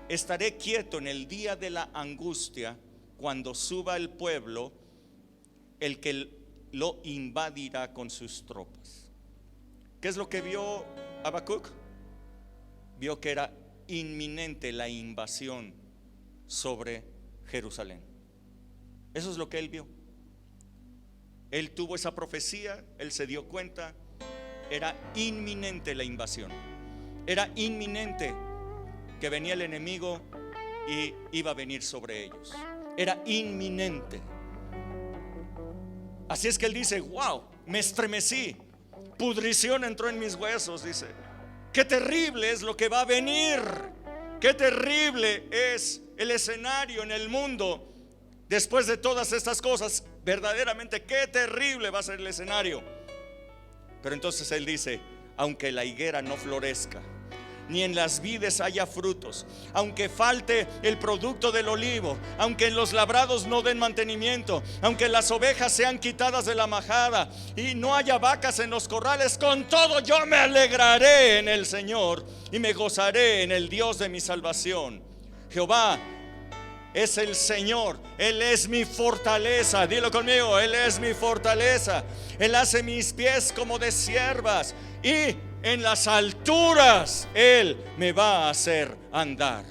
estaré quieto en el día de la angustia, cuando suba el pueblo, el que lo invadirá con sus tropas. ¿Qué es lo que vio Habacuc? Vio que era inminente la invasión sobre Jerusalén. Eso es lo que él vio. Él tuvo esa profecía, él se dio cuenta. Era inminente la invasión. Era inminente que venía el enemigo y iba a venir sobre ellos. Era inminente. Así es que él dice: wow, me estremecí, pudrición entró en mis huesos, dice. Qué terrible es lo que va a venir. Qué terrible es el escenario en el mundo después de todas estas cosas. Verdaderamente qué terrible va a ser el escenario. Pero entonces él dice: aunque la higuera no florezca, ni en las vides haya frutos, aunque falte el producto del olivo, aunque en los labrados no den mantenimiento, aunque las ovejas sean quitadas de la majada y no haya vacas en los corrales, con todo yo me alegraré en el Señor y me gozaré en el Dios de mi salvación. Jehová es el Señor, Él es mi fortaleza. Dilo conmigo: Él es mi fortaleza. Él hace mis pies como de ciervas y en las alturas Él me va a hacer andar.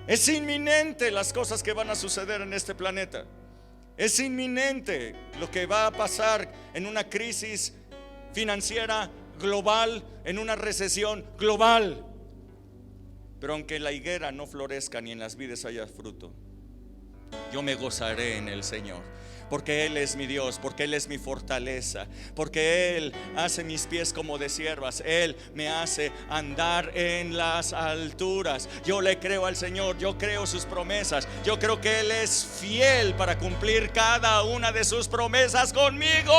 Es inminente las cosas que van a suceder en este planeta. Es inminente lo que va a pasar en una crisis financiera global, en una recesión global. Pero aunque la higuera no florezca ni en las vides haya fruto, yo me gozaré en el Señor, porque Él es mi Dios, porque Él es mi fortaleza, porque Él hace mis pies como de siervas, Él me hace andar en las alturas. Yo le creo al Señor, yo creo sus promesas, yo creo que Él es fiel para cumplir cada una de sus promesas conmigo.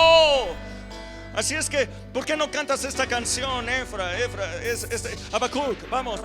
Así es que, ¿por qué no cantas esta canción, Efra, Habacuc? Vamos.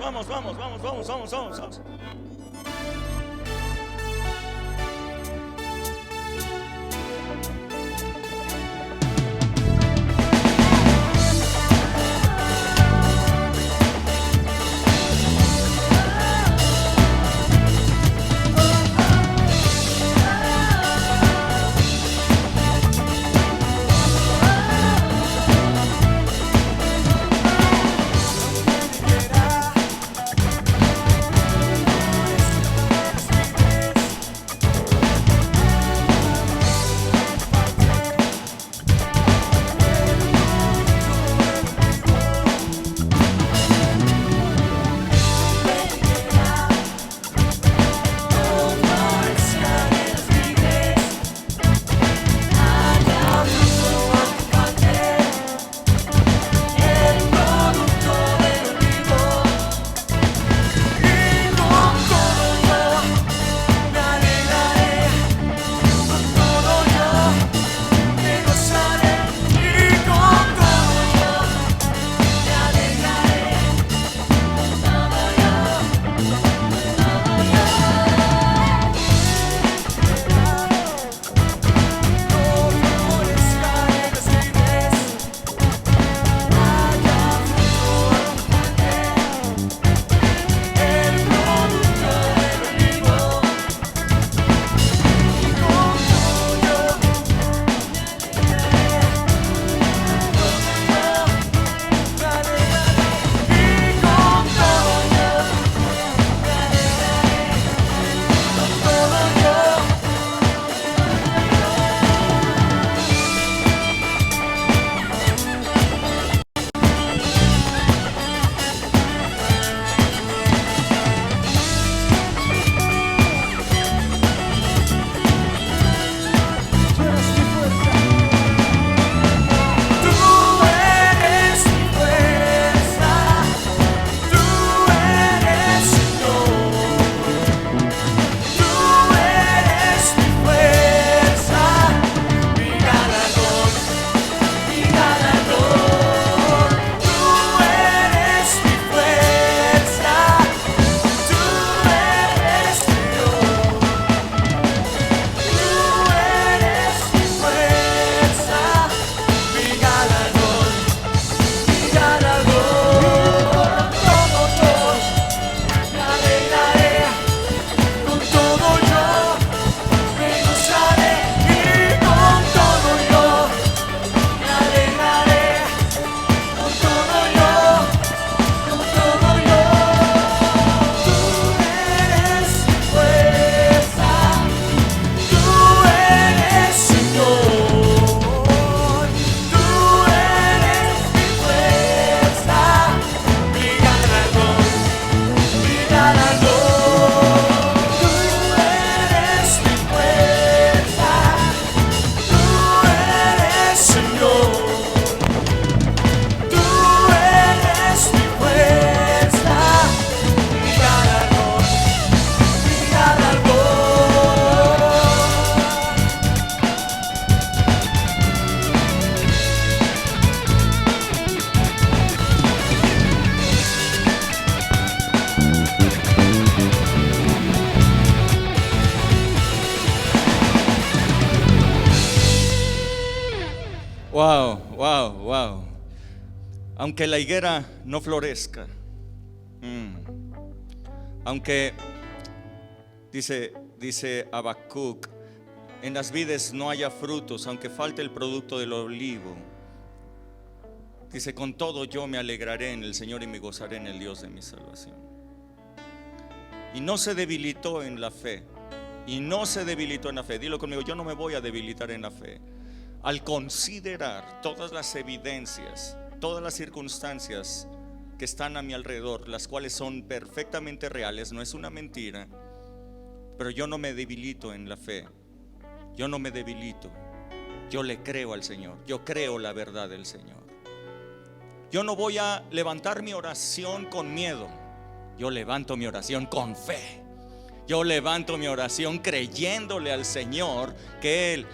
Wow. Aunque la higuera no florezca, aunque dice Habacuc, en las vides no haya frutos, aunque falte el producto del olivo, Dice: con todo yo me alegraré en el Señor y me gozaré en el Dios de mi salvación. Y no se debilitó en la fe. Y no se debilitó en la fe. Dilo conmigo: yo no me voy a debilitar en la fe. Al considerar todas las evidencias, todas las circunstancias que están a mi alrededor, las cuales son perfectamente reales, no es una mentira, pero yo no me debilito en la fe. Yo no me debilito. Yo le creo al Señor. Yo creo la verdad del Señor. Yo no voy a levantar mi oración con miedo. Yo levanto mi oración con fe. Yo levanto mi oración creyéndole al Señor que Él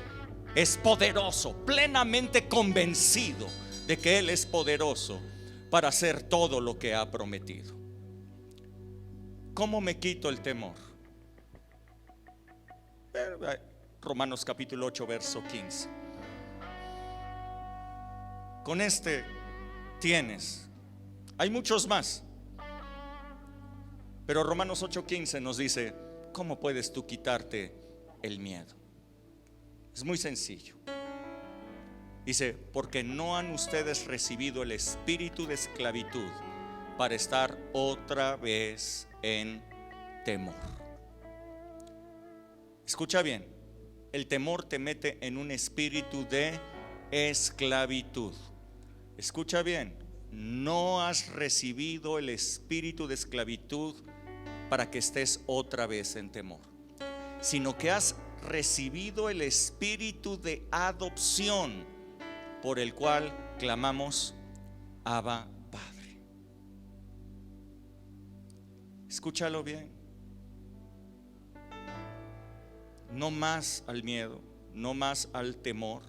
es poderoso, plenamente convencido de que Él es poderoso para hacer todo lo que ha prometido. ¿Cómo me quito el temor? Romanos capítulo 8, verso 15. Con este tienes. Hay muchos más, pero Romanos 8:15 nos dice: ¿cómo puedes tú quitarte el miedo? Es muy sencillo. Dice: porque no han ustedes recibido el espíritu de esclavitud para estar otra vez en temor. Escucha bien, el temor te mete en un espíritu de esclavitud. Escucha bien, no has recibido el espíritu de esclavitud para que estés otra vez en temor, sino que has recibido el espíritu de adopción, por el cual clamamos: Abba, Padre. Escúchalo bien. No más al miedo, no más al temor.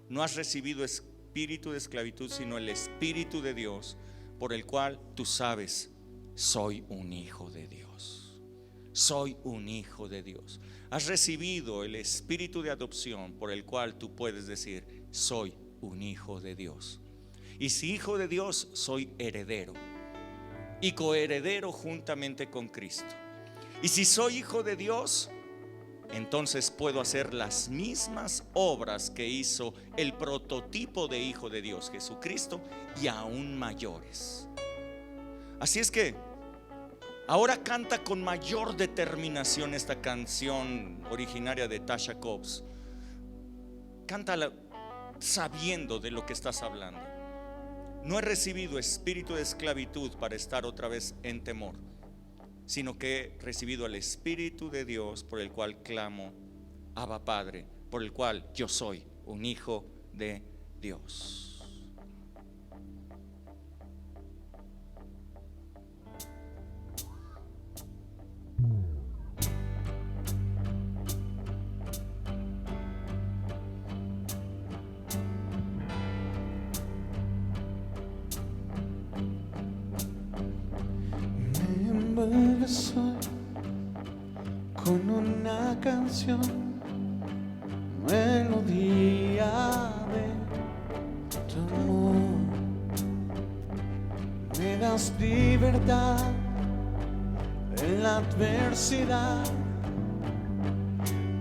No has recibido espíritu de esclavitud, sino el espíritu de Dios, por el cual tú sabes: soy un hijo de Dios. Soy un hijo de Dios. Has recibido el espíritu de adopción, por el cual tú puedes decir: soy un hijo de Dios. Y si hijo de Dios, soy heredero y coheredero juntamente con Cristo. Y si soy hijo de Dios, entonces puedo hacer las mismas obras que hizo el prototipo de hijo de Dios, Jesucristo, y aún mayores. Así es que ahora canta con mayor determinación esta canción originaria de Tasha Cobbs. Cántala sabiendo de lo que estás hablando. No he recibido espíritu de esclavitud para estar otra vez en temor, sino que he recibido el espíritu de Dios, por el cual clamo: Abba, Padre, por el cual yo soy un hijo de Dios. Envuelves hoy con una canción, melodía de tu amor. Me das libertad en la adversidad,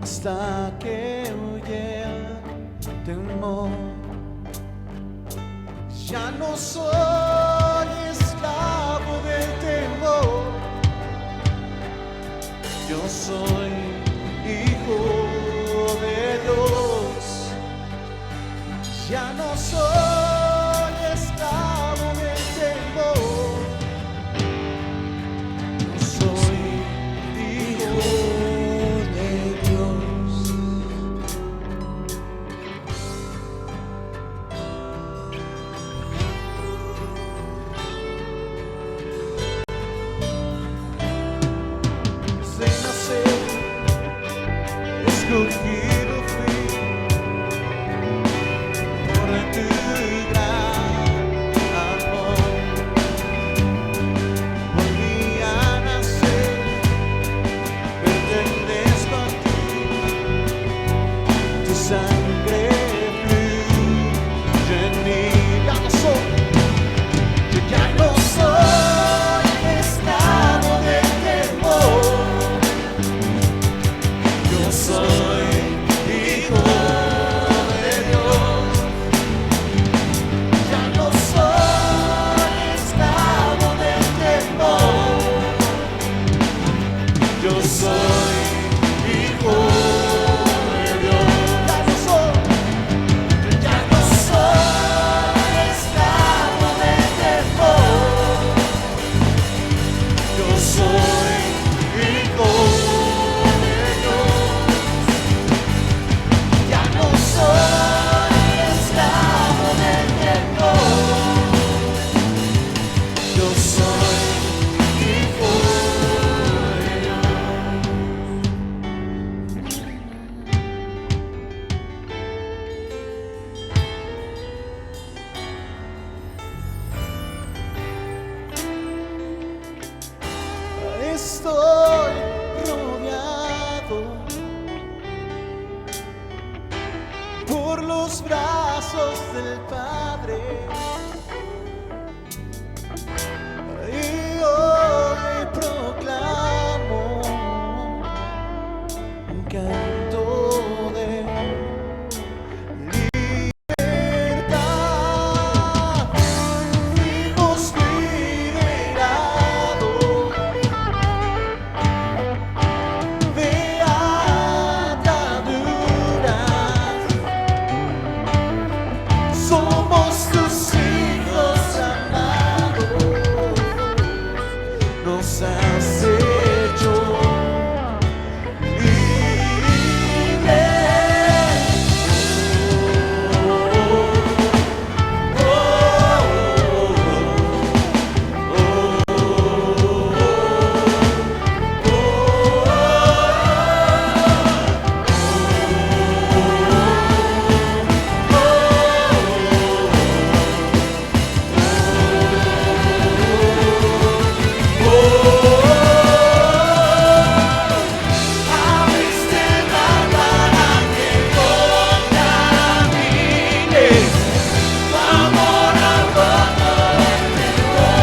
hasta que huye el temor. Ya no soy esclavo del temor, yo soy hijo de Dios. Ya no soy esclavo del temor, yo soy hijo de Dios. Desde nacer escogido fui por tu gran amor. Volví a nacer, pertenezco a ti, tu sangre fluye en mí. Ya no soy esclavo del temor, yo soy soy hijo de Dios. Ya no soy esclavo del temor. Yo soy hijo de Dios. Ya no soy esclavo del temor. Yo soy hijo de Dios. Estoy rodeado por los brazos del Padre. Y hoy proclamo un canto de libertad. Fuimos liberados de ataduras. Somos tus hijos amados. Nos has hecho abriste el mar para que contamine. Tu amor ahogó todo el temor.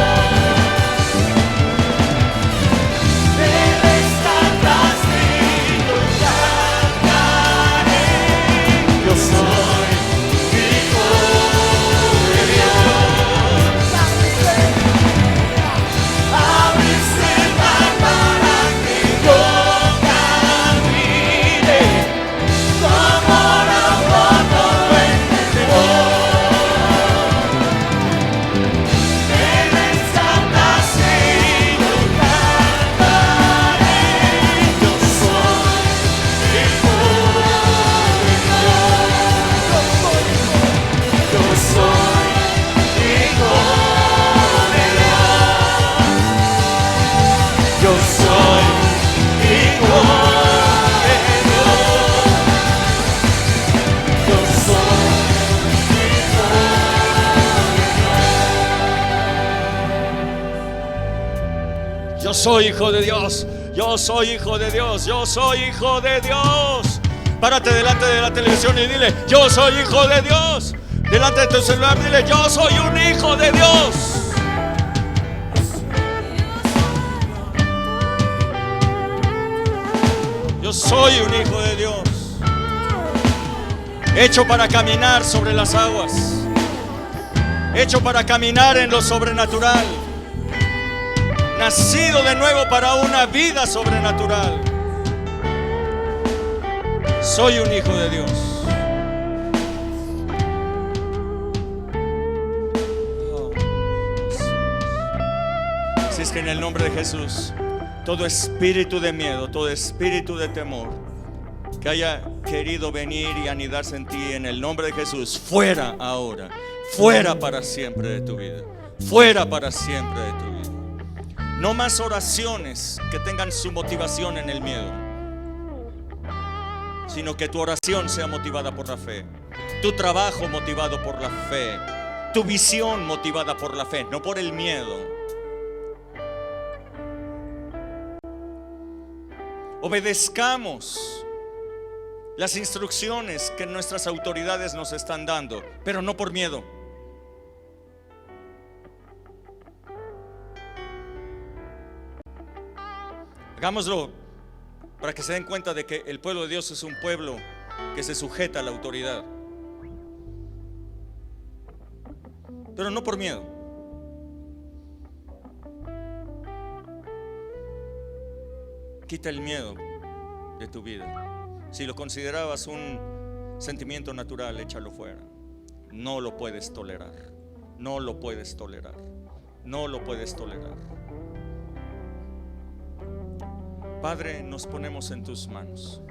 Me rescataste y yo cantaré. Yo soy hijo de Dios. Abriste el mar para que yo camine. Tu amor ahogó todo el temor. Me rescataste y yo cantaré. Yo soy hijo de Dios. Yo soy hijo de Dios. Yo soy hijo de Dios. Yo soy Yo soy hijo de Dios. Yo soy hijo de Dios. Yo soy hijo de Dios. Párate delante de la televisión y dile: yo soy hijo de Dios. Delante de tu celular dile: yo soy un hijo de Dios. Yo soy un hijo de Dios, hecho para caminar sobre las aguas, hecho para caminar en lo sobrenatural, nacido de nuevo para una vida sobrenatural. Soy un hijo de Dios. Así es que en el nombre de Jesús, todo espíritu de miedo, todo espíritu de temor que haya querido venir y anidarse en ti, en el nombre de Jesús, fuera ahora, fuera para siempre de tu vida, fuera para siempre de tu vida. No más oraciones que tengan su motivación en el miedo, sino que tu oración sea motivada por la fe, tu trabajo motivado por la fe, tu visión motivada por la fe, no por el miedo. Obedezcamos las instrucciones que nuestras autoridades nos están dando, pero no por miedo. Hagámoslo para que se den cuenta de que el pueblo de Dios es un pueblo que se sujeta a la autoridad, pero no por miedo. Quita el miedo de tu vida. Si lo considerabas un sentimiento natural, échalo fuera. No lo puedes tolerar. No lo puedes tolerar. No lo puedes tolerar. Padre, nos ponemos en tus manos.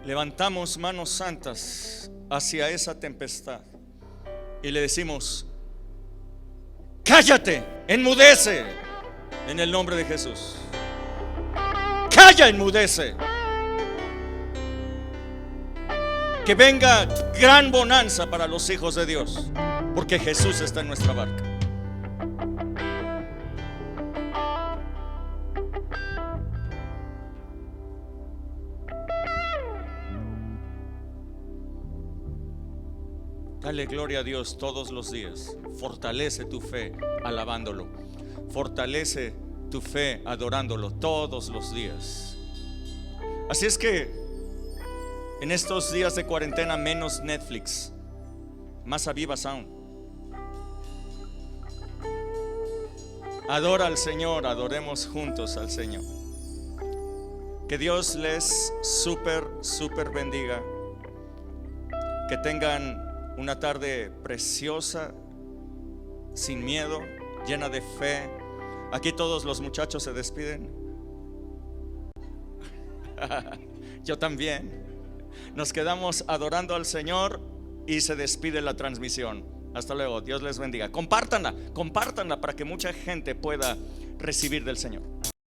Levantamos manos santas hacia esa tempestad y le decimos: cállate, enmudece, en el nombre de Jesús. Calla, enmudece. Que venga gran bonanza para los hijos de Dios, porque Jesús está en nuestra barca. Dale gloria a Dios todos los días. Fortalece tu fe alabándolo. Fortalece tu fe adorándolo todos los días. Así es que en estos días de cuarentena, menos Netflix, más Aviva Sound. Adora al Señor, adoremos juntos al Señor. Que Dios les súper bendiga. Que tengan una tarde preciosa, sin miedo, llena de fe. Aquí todos los muchachos se despiden. Yo también. Nos quedamos adorando al Señor y se despide la transmisión. Hasta luego, Dios les bendiga. Compártanla para que mucha gente pueda recibir del Señor.